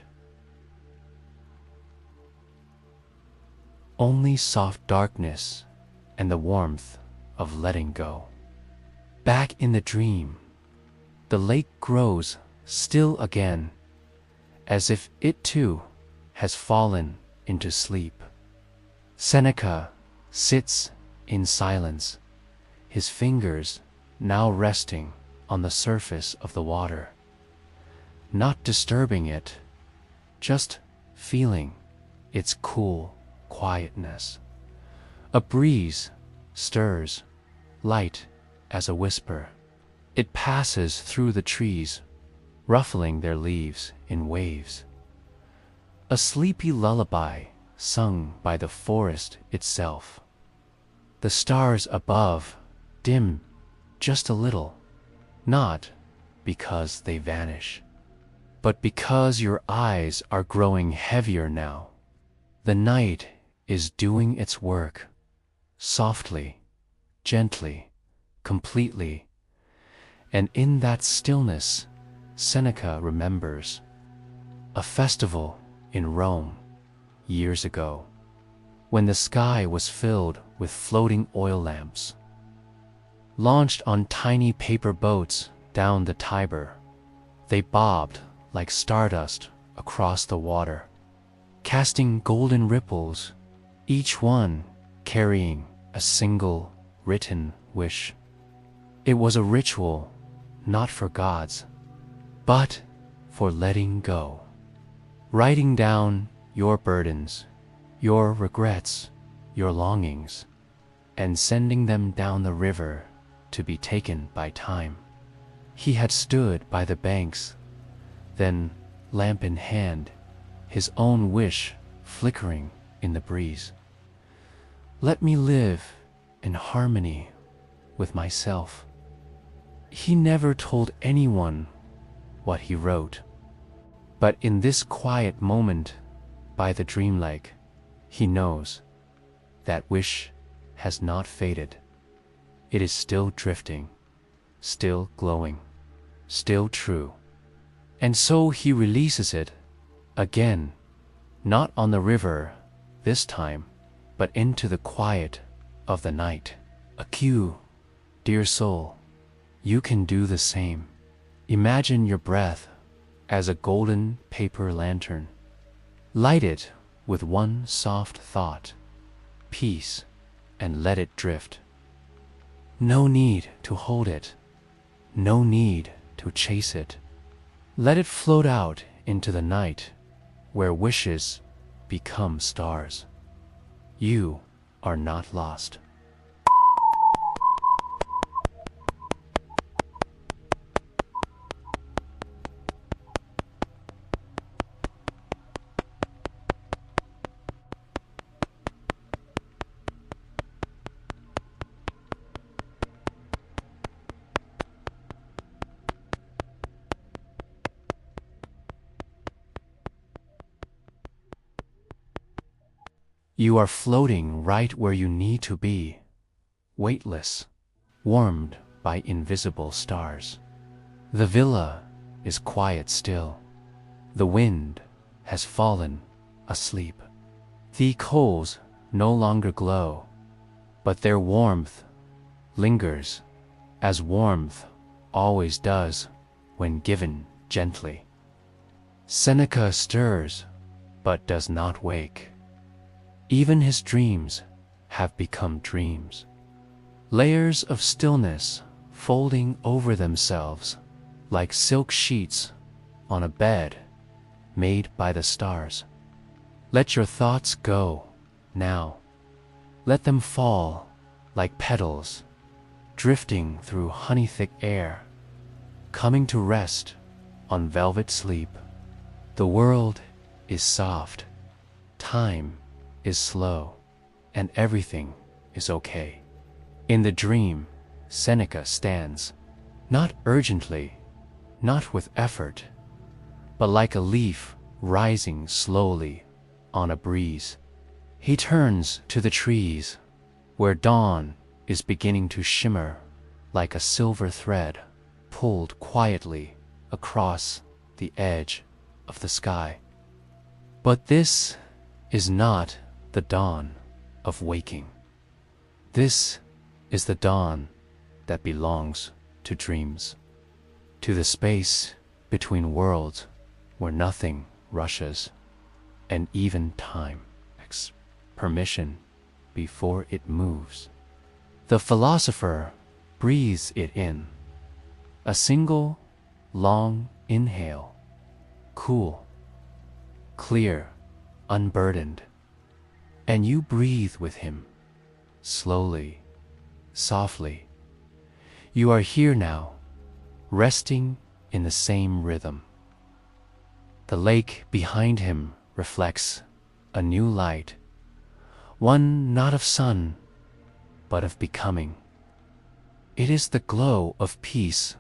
only soft darkness and the warmth of letting go. Back in the dream, the lake grows still again, as if it too has fallen into sleep. Seneca sits in silence, his fingers now resting on the surface of the water, not disturbing it, just feeling its cool quietness. A breeze stirs, light as a whisper. It passes through the trees, ruffling their leaves in waves. A sleepy lullaby sung by the forest itself. The stars above dim just a little, not because they vanish, but because your eyes are growing heavier now. The night is doing its work, softly, gently, completely, and in that stillness, Seneca remembers a festival in Rome years ago, when the sky was filled with floating oil lamps. Launched on tiny paper boats down the Tiber, they bobbed like stardust across the water, casting golden ripples, each one carrying a single written wish. It was a ritual not for gods, but for letting go. Writing down your burdens, your regrets, your longings, and sending them down the river to be taken by time. He had stood by the banks, then, lamp in hand, his own wish flickering in the breeze. Let me live in harmony with myself. He never told anyone what he wrote, but in this quiet moment by the dream lake, he knows that wish has not faded. It is still drifting, still glowing, still true. And so he releases it again, not on the river this time, but into the quiet of the night. A cue, dear soul, you can do the same. Imagine your breath as a golden paper lantern. Light it with one soft thought, peace, and let it drift. No need to hold it, no need to chase it. Let it float out into the night, where wishes become stars. You are not lost. You are floating right where you need to be, weightless, warmed by invisible stars. The villa is quiet still. The wind has fallen asleep. The coals no longer glow, but their warmth lingers, as warmth always does when given gently. Seneca stirs, but does not wake. Even his dreams have become dreams. Layers of stillness folding over themselves like silk sheets on a bed made by the stars. Let your thoughts go now. Let them fall like petals, drifting through honey-thick air, coming to rest on velvet sleep. The world is soft. Time is slow, and everything is okay. In the dream, Seneca stands, not urgently, not with effort, but like a leaf rising slowly on a breeze. He turns to the trees, where dawn is beginning to shimmer like a silver thread pulled quietly across the edge of the sky. But this is not the dawn of waking. This is the dawn that belongs to dreams, to the space between worlds where nothing rushes, and even time asks permission before it moves. The philosopher breathes it in, a single long inhale, cool, clear, unburdened, and you breathe with him, slowly, softly. You are here now, resting in the same rhythm. The lake behind him reflects a new light, one not of sun, but of becoming. It is the glow of peace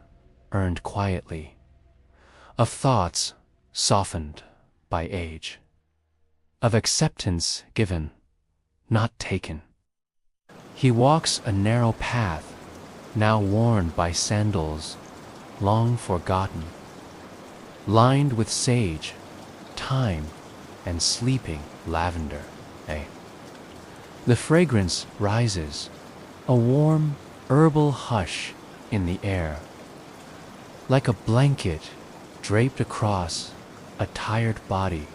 earned quietly, of thoughts softened by age, of acceptance given, not taken. He walks a narrow path, now worn by sandals long forgotten, lined with sage, thyme, and sleeping lavender. The fragrance rises, a warm herbal hush in the air, like a blanket draped across a tired body,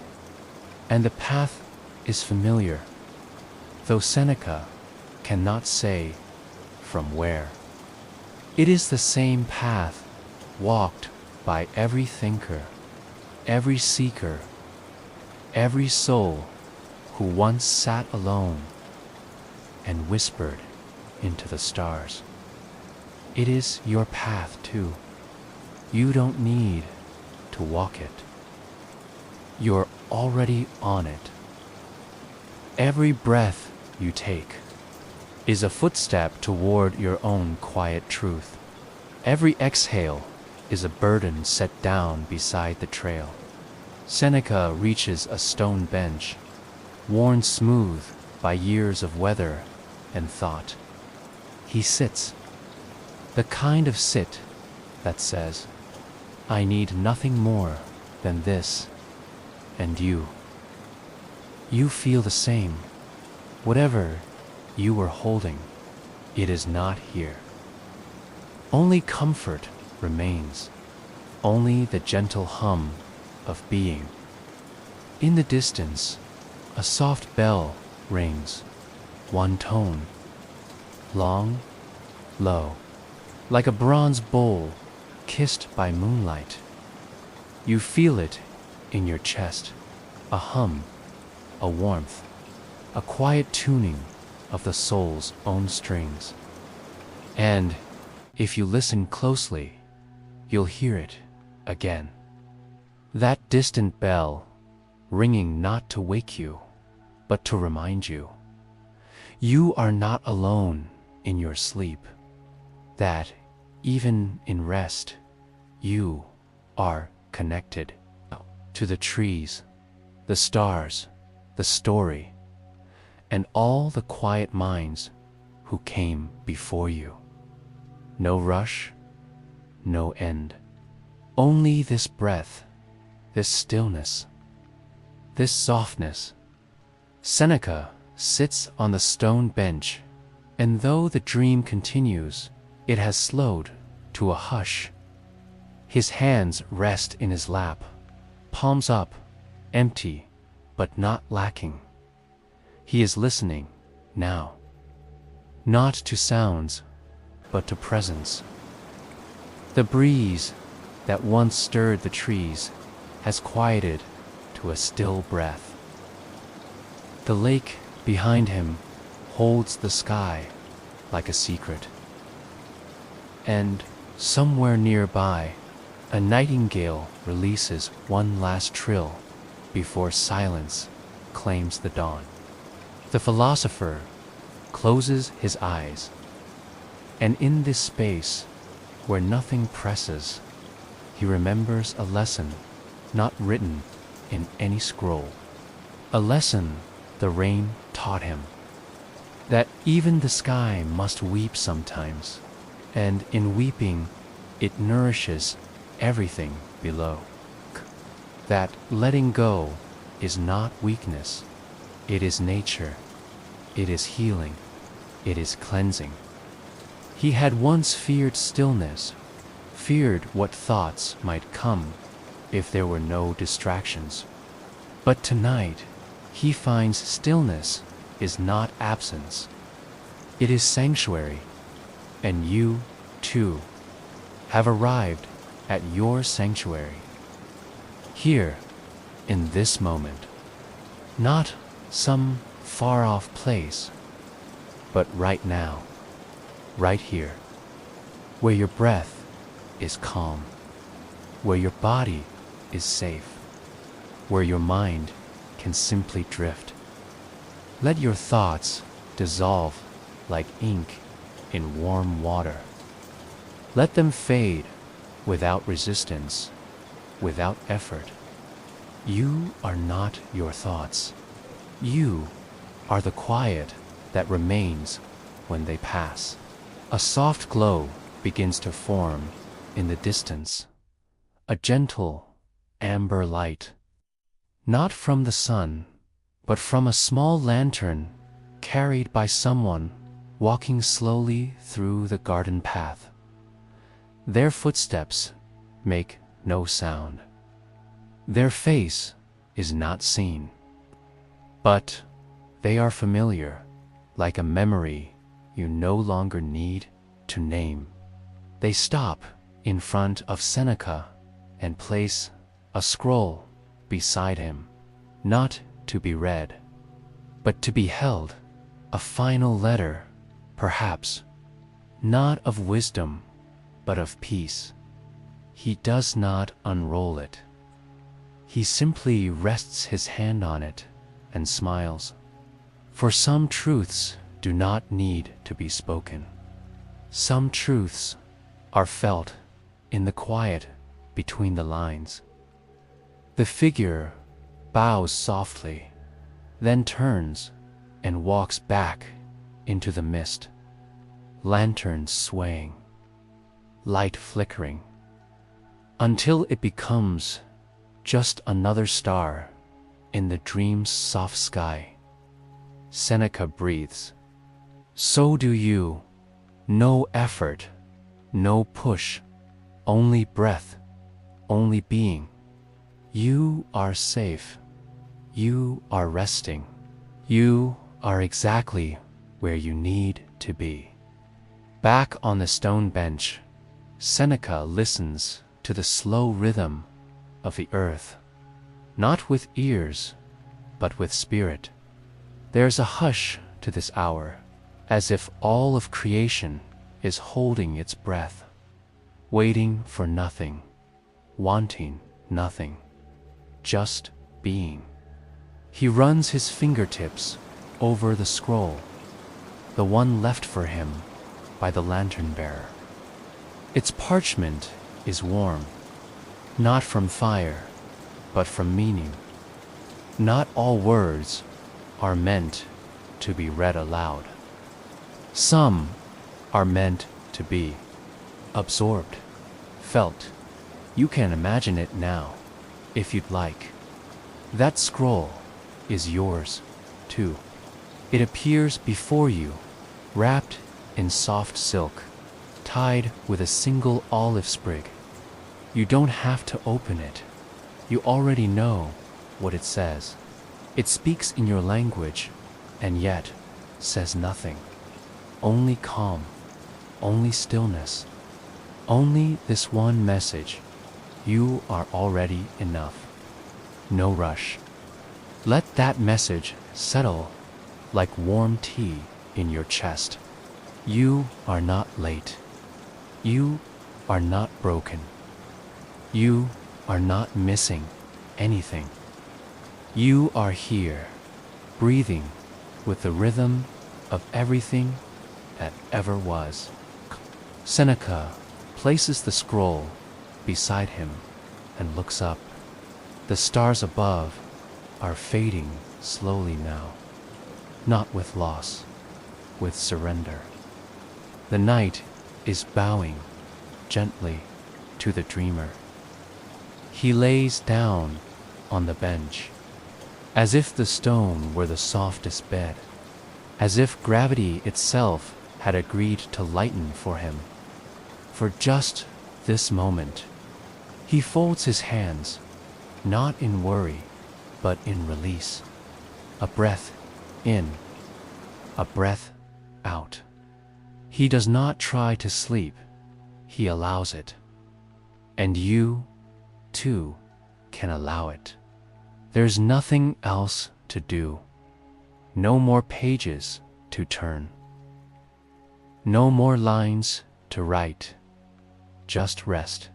and the path is familiar, though Seneca cannot say from where. It is the same path walked by every thinker, every seeker, every soul who once sat alone and whispered into the stars. It is your path too. You don't need to walk it. You're already on it. Every breath you take is a footstep toward your own quiet truth. Every exhale is a burden set down beside the trail. Seneca reaches a stone bench, worn smooth by years of weather and thought. He sits, the kind of sit that says, I need nothing more than this and you. You feel the same. Whatever you were holding, it is not here. Only comfort remains, only the gentle hum of being. In the distance, a soft bell rings, one tone, long, low, like a bronze bowl kissed by moonlight. You feel it in your chest, a hum, a warmth, a quiet tuning of the soul's own strings. And if you listen closely, you'll hear it again. That distant bell, ringing not to wake you, but to remind you. You are not alone in your sleep, that even in rest, you are connected to the trees, the stars, the story, and all the quiet minds who came before you. No rush, no end. Only this breath, this stillness, this softness. Seneca sits on the stone bench, and though the dream continues, it has slowed to a hush. His hands rest in his lap, palms up, empty, but not lacking. He is listening now, not to sounds, but to presence. The breeze that once stirred the trees has quieted to a still breath. The lake behind him holds the sky like a secret. And somewhere nearby, a nightingale releases one last trill before silence claims the dawn. The philosopher closes his eyes, and in this space where nothing presses, he remembers a lesson not written in any scroll, a lesson the rain taught him, that even the sky must weep sometimes, and in weeping it nourishes everything below. That letting go is not weakness, it is nature, it is healing, it is cleansing. He had once feared stillness, feared what thoughts might come if there were no distractions. But tonight, he finds stillness is not absence. It is sanctuary, and you, too, have arrived at your sanctuary. Here, in this moment, not some far-off place, but right now, right here, where your breath is calm, where your body is safe, where your mind can simply drift. Let your thoughts dissolve like ink in warm water. Let them fade without resistance, without effort. You are not your thoughts. You are the quiet that remains when they pass. A soft glow begins to form in the distance, a gentle amber light, not from the sun, but from a small lantern carried by someone walking slowly through the garden path. Their footsteps make no sound. Their face is not seen, but they are familiar, like a memory you no longer need to name. They stop in front of Seneca and place a scroll beside him, not to be read, but to be held, a final letter, perhaps, not of wisdom, but of peace. He does not unroll it. He simply rests his hand on it and smiles. For some truths do not need to be spoken. Some truths are felt in the quiet between the lines. The figure bows softly, then turns and walks back into the mist, lantern swaying, light flickering, until it becomes just another star in the dream's soft sky. Seneca breathes. So do you. No effort, no push, only breath, only being. You are safe. You are resting. You are exactly where you need to be. Back on the stone bench, Seneca listens to the slow rhythm of the earth, not with ears, but with spirit. There's a hush to this hour, as if all of creation is holding its breath, waiting for nothing, wanting nothing, just being. He runs his fingertips over the scroll, the one left for him by the lantern bearer. Its parchment is warm, not from fire, but from meaning. Not all words are meant to be read aloud. Some are meant to be absorbed, felt. You can imagine it now, if you'd like. That scroll is yours, too. It appears before you, wrapped in soft silk, tied with a single olive sprig. You don't have to open it. You already know what it says. It speaks in your language, and yet says nothing. Only calm, only stillness, only this one message. You are already enough. No rush. Let that message settle like warm tea in your chest. You are not late. You are not broken. You are not missing anything. You are here, breathing with the rhythm of everything that ever was. Seneca places the scroll beside him and looks up. The stars above are fading slowly now, not with loss, with surrender. The night is bowing gently to the dreamer. He lays down on the bench, as if the stone were the softest bed. as if gravity itself had agreed to lighten for him. For just this moment, he folds his hands, not in worry, but in release. A breath in, a breath out. He does not try to sleep, he allows it. And you, too, can allow it. There's nothing else to do. No more pages to turn. No more lines to write. Just rest.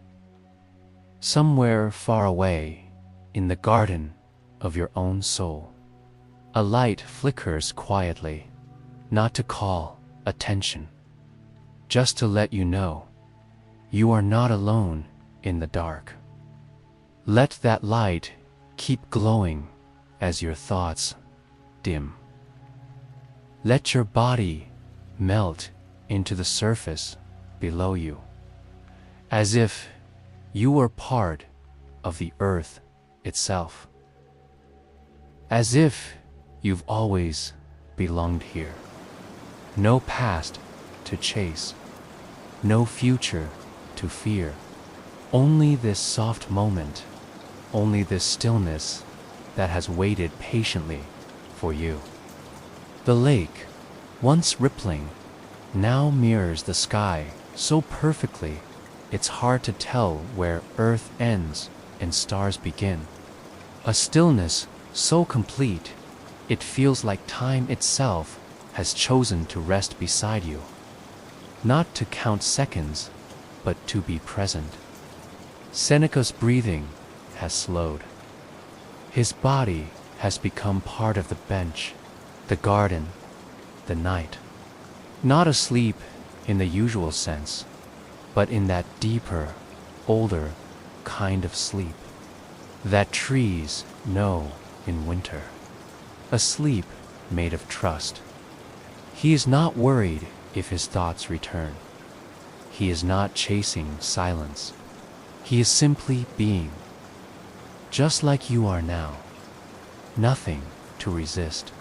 Somewhere far away, in the garden of your own soul, a light flickers quietly, not to call attention, just to let you know you are not alone in the dark. Let that light keep glowing as your thoughts dim. Let your body melt into the surface below you, as if you were part of the earth itself, as if you've always belonged here. No past to chase, no future to fear, only this soft moment, only this stillness that has waited patiently for you. The lake, once rippling, now mirrors the sky so perfectly it's hard to tell where earth ends and stars begin. A stillness so complete, it feels like time itself has chosen to rest beside you. Not to count seconds, but to be present. Seneca's breathing has slowed. His body has become part of the bench, the garden, the night. Not asleep in the usual sense, but in that deeper, older kind of sleep that trees know in winter. A sleep made of trust. He is not worried if his thoughts return. He is not chasing silence. He is simply being, just like you are now. Nothing to resist.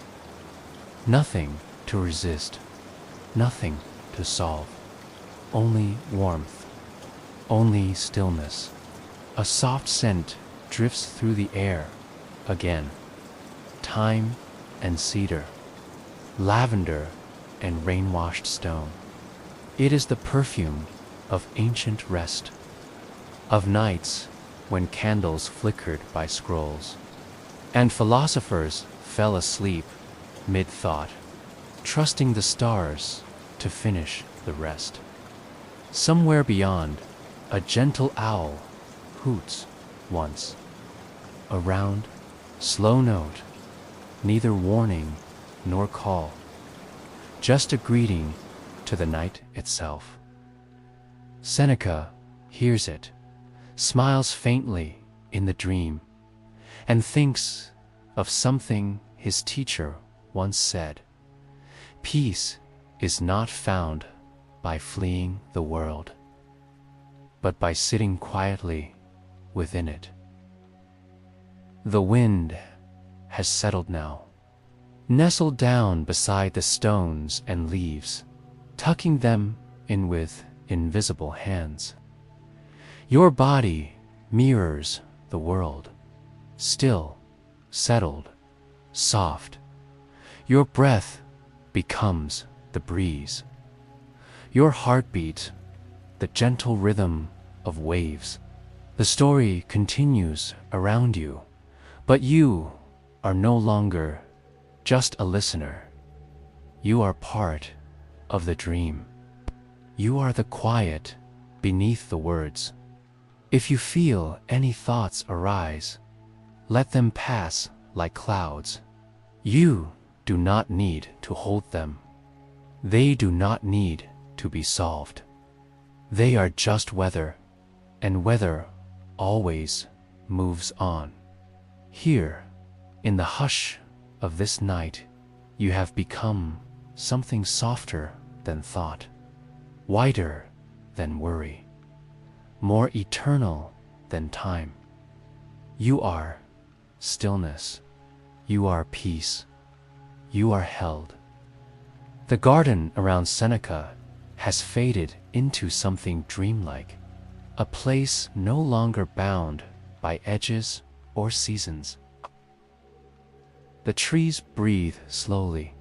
Nothing to resist. Nothing to solve. Only warmth. Only stillness. A soft scent drifts through the air again. Thyme and cedar. Lavender and rain-washed stone. It is the perfume of ancient rest, of nights when candles flickered by scrolls, and philosophers fell asleep mid-thought, trusting the stars to finish the rest. Somewhere beyond, a gentle owl hoots once. A round, slow note, neither warning nor call, just a greeting to the night itself. Seneca hears it, smiles faintly in the dream, and thinks of something his teacher once said: peace is not found by fleeing the world, but by sitting quietly within it. The wind has settled now, nestled down beside the stones and leaves, tucking them in with invisible hands. Your body mirrors the world, still, settled, soft. Your breath becomes the breeze. Your heartbeat, the gentle rhythm of waves. The story continues around you, but you are no longer just a listener. You are part of the dream. You are the quiet beneath the words. If you feel any thoughts arise, let them pass like clouds. You do not need to hold them. They do not need to be solved. They are just weather, and weather always moves on. Here, in the hush of this night, you have become something softer than thought, whiter than worry, more eternal than time. You are stillness. You are peace. You are held. The garden around Seneca has faded into something dreamlike, a place no longer bound by edges or seasons. The trees breathe slowly,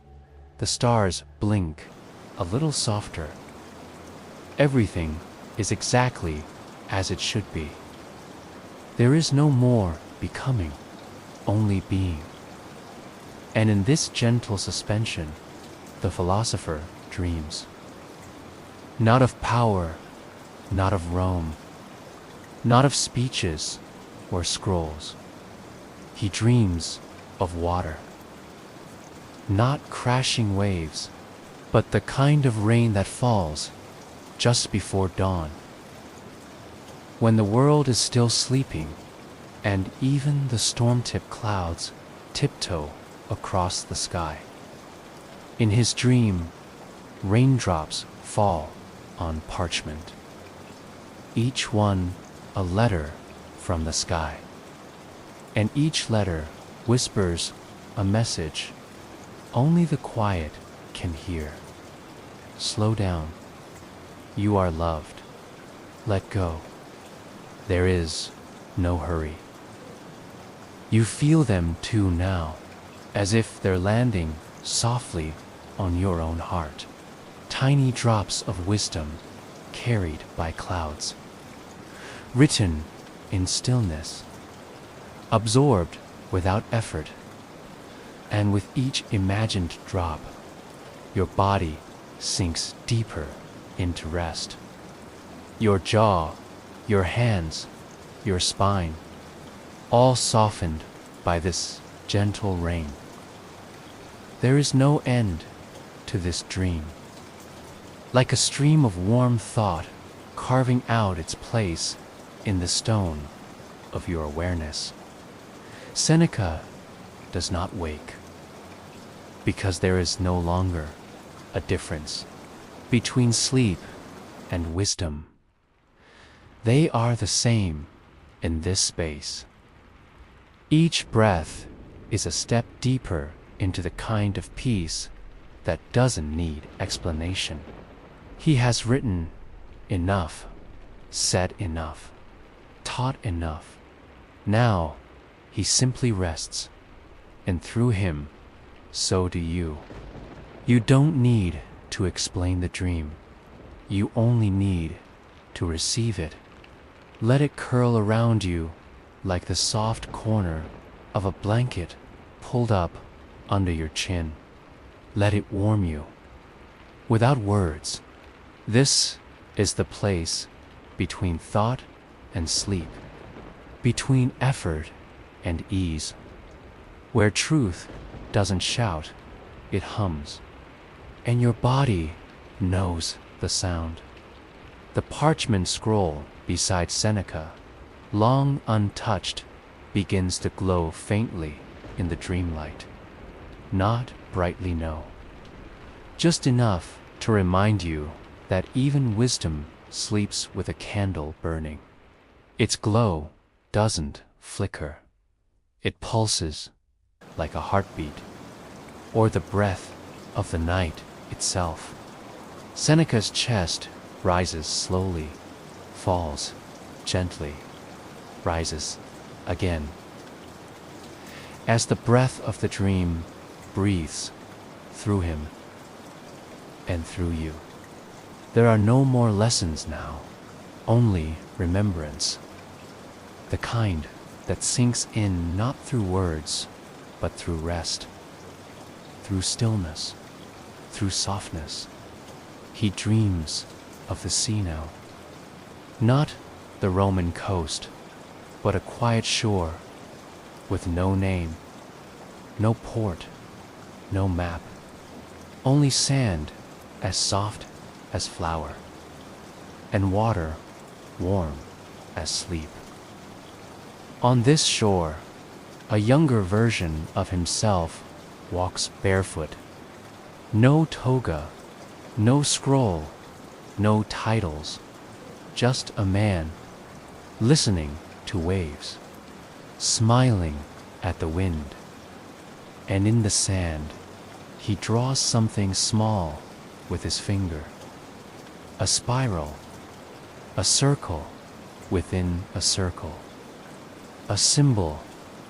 the stars blink a little softer. Everything is exactly as it should be. There is no more becoming, only being. And in this gentle suspension, the philosopher dreams. Not of power, not of Rome, not of speeches or scrolls. He dreams of water. Not crashing waves, but the kind of rain that falls just before dawn. When the world is still sleeping, and even the storm-tipped clouds tiptoe across the sky. In his dream, raindrops fall on parchment, each one a letter from the sky, and each letter whispers a message only the quiet can hear. Slow down. You are loved. Let go. There is no hurry. You feel them too now, as if they're landing softly on your own heart. Tiny drops of wisdom carried by clouds. Written in stillness. Absorbed without effort. And with each imagined drop, your body sinks deeper into rest. Your jaw, your hands, your spine, all softened by this gentle rain. There is no end to this dream. Like a stream of warm thought carving out its place in the stone of your awareness. Seneca does not wake, because there is no longer a difference between sleep and wisdom. They are the same in this space. Each breath is a step deeper into the kind of peace that doesn't need explanation. He has written enough, said enough, taught enough. Now he simply rests, and through him, so do you. You don't need to explain the dream. You only need to receive it. Let it curl around you like the soft corner of a blanket pulled up under your chin. Let it warm you. Without words, this is the place between thought and sleep, between effort and ease, where truth doesn't shout, it hums, and your body knows the sound. The parchment scroll beside Seneca, long untouched, begins to glow faintly in the dreamlight. Not brightly, no. Just enough to remind you that even wisdom sleeps with a candle burning. Its glow doesn't flicker. It pulses like a heartbeat, or the breath of the night itself. Seneca's chest rises slowly, falls gently, rises again. As the breath of the dream breathes through him and through you. There are no more lessons now, only remembrance. The kind that sinks in not through words, but through rest, through stillness, through softness. He dreams of the sea now. Not the Roman coast, but a quiet shore with no name, no port, no map, only sand as soft as flour, and water warm as sleep. On this shore, a younger version of himself walks barefoot. No toga, no scroll, no titles, just a man listening to waves, smiling at the wind, and in the sand he draws something small with his finger. A spiral, a circle within a circle. A symbol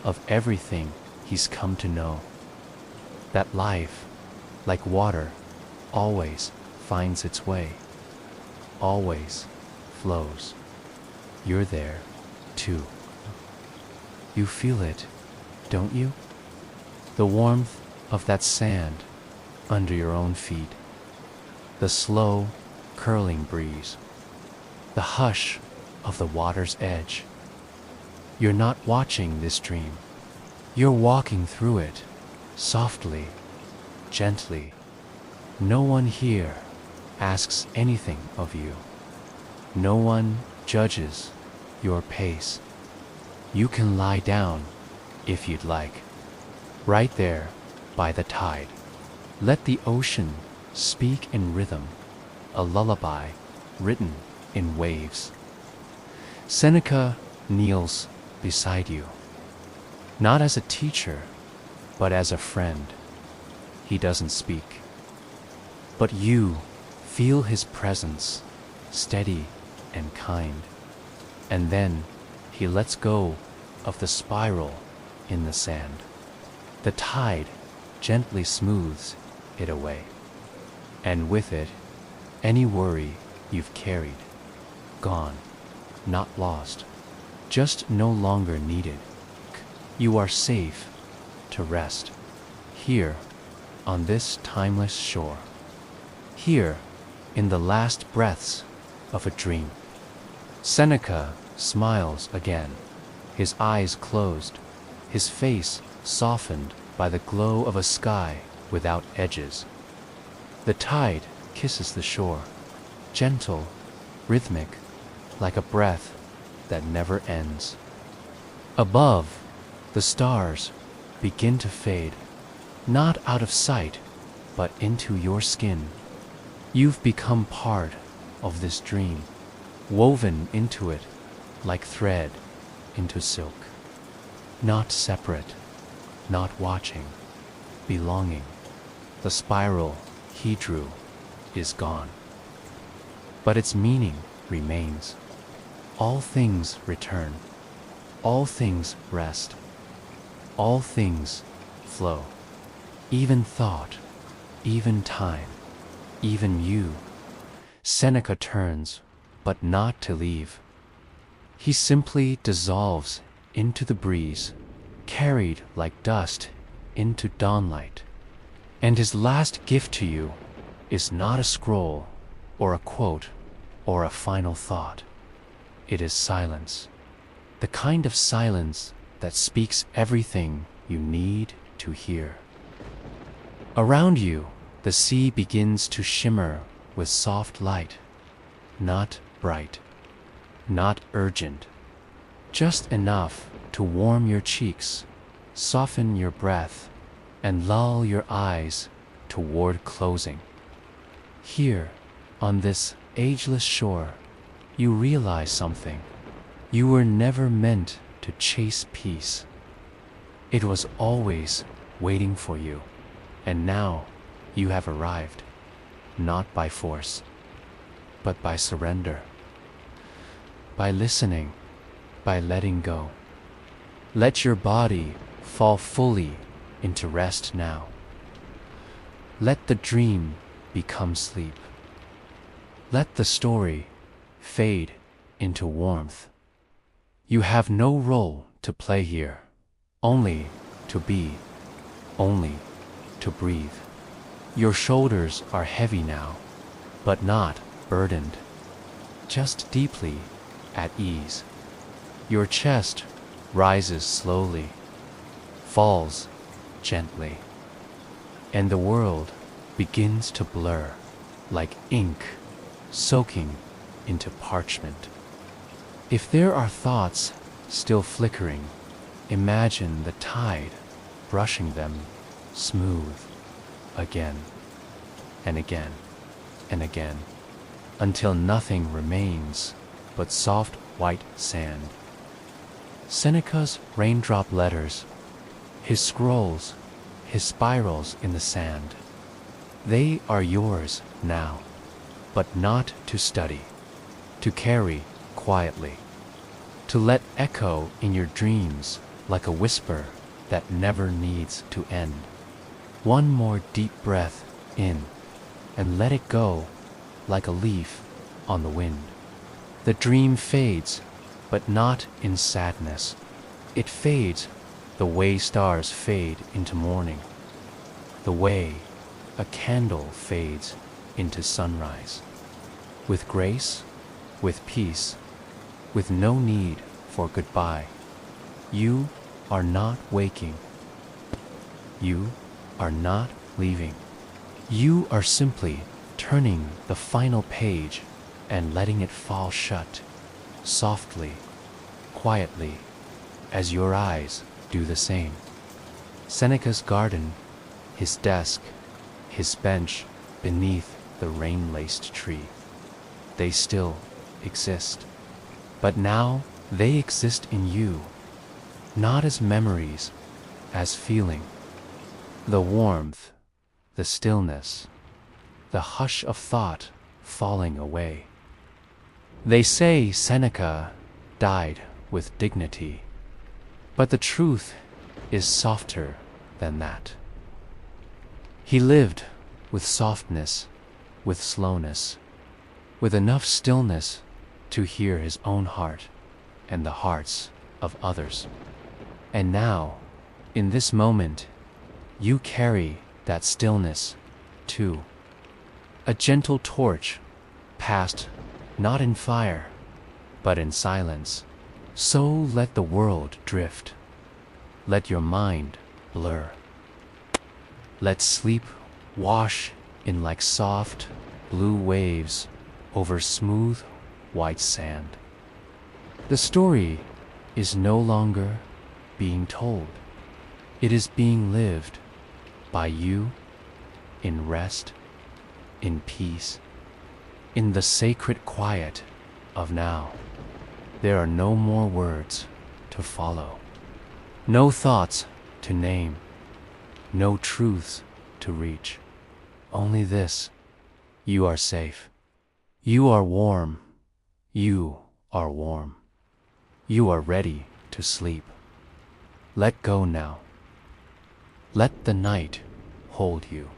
of everything he's come to know. That life, like water, always finds its way, always flows. You're there, too. You feel it, don't you? The warmth of that sand under your own feet. The slow, curling breeze. The hush of the water's edge. You're not watching this dream. You're walking through it, softly, gently. No one here asks anything of you. No one judges your pace. You can lie down if you'd like, right there by the tide. Let the ocean speak in rhythm, a lullaby written in waves. Seneca kneels beside you, not as a teacher, but as a friend. He doesn't speak, but you feel his presence, steady and kind. And then he lets go of the spiral in the sand. The tide gently smooths it away, and with it, any worry you've carried, gone, not lost, just no longer needed. You are safe to rest, here on this timeless shore, here in the last breaths of a dream. Seneca smiles again, his eyes closed, his face softened by the glow of a sky without edges. The tide kisses the shore, gentle, rhythmic, like a breath that never ends. Above, the stars begin to fade, not out of sight, but into your skin. You've become part of this dream, woven into it like thread into silk. Not separate, not watching, belonging. The spiral he drew is gone, but its meaning remains. All things return, all things rest, all things flow, even thought, even time, even you. Seneca turns, but not to leave. He simply dissolves into the breeze, carried like dust into dawnlight. And his last gift to you is not a scroll, or a quote, or a final thought. It is silence, the kind of silence that speaks everything you need to hear. Around you, the sea begins to shimmer with soft light, not bright, not urgent, just enough to warm your cheeks, soften your breath, and lull your eyes toward closing. Here, on this ageless shore, you realize something. You were never meant to chase peace. It was always waiting for you, and now you have arrived, not by force, but by surrender, by listening, by letting go. Let your body fall fully into rest now. Let the dream become sleep. Let the story fade into warmth. You have no role to play here, only to be, only to breathe. Your shoulders are heavy now, but not burdened, just deeply at ease. Your chest rises slowly, falls gently, and the world begins to blur like ink soaking into parchment. If there are thoughts still flickering, imagine the tide brushing them smooth again and again and again, until nothing remains but soft white sand. Seneca's raindrop letters, his scrolls, his spirals in the sand, They are yours now, but not to study, to carry quietly, to let echo in your dreams like a whisper that never needs to end. One more deep breath in, and let it go like a leaf on the wind. The dream fades, but not in sadness. It fades the way stars fade into morning, the way a candle fades into sunrise. With grace, with peace, with no need for goodbye. You are not waking. You are not leaving. You are simply turning the final page and letting it fall shut, softly, quietly, as your eyes do the same. Seneca's garden, his desk, his bench beneath the rain-laced tree. They still exist, but now they exist in you, not as memories, as feeling. The warmth, the stillness, the hush of thought falling away. They say Seneca died with dignity, but the truth is softer than that. He lived with softness, with slowness, with enough stillness to hear his own heart and the hearts of others. And now, in this moment, you carry that stillness too. A gentle torch passed not in fire, but in silence. So let the world drift. Let your mind blur. Let sleep wash in like soft blue waves over smooth white sand. The story is no longer being told. It is being lived by you in rest, in peace, in the sacred quiet of now. There are no more words to follow, no thoughts to name, no truths to reach. Only this: you are safe. You are warm. You are warm. You are ready to sleep. Let go now. Let the night hold you,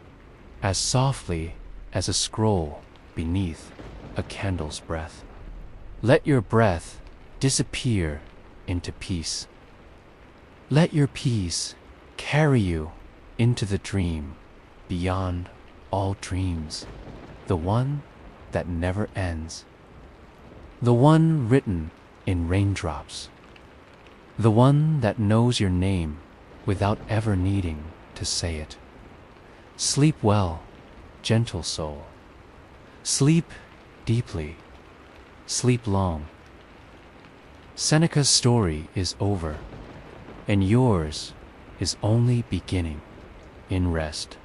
as softly as a scroll beneath a candle's breath. Let your breath disappear into peace. Let your peace carry you into the dream beyond all dreams, the one that never ends, the one written in raindrops, the one that knows your name without ever needing to say it. Sleep well, gentle soul. Sleep deeply. Sleep long. Seneca's story is over, and yours is only beginning in rest.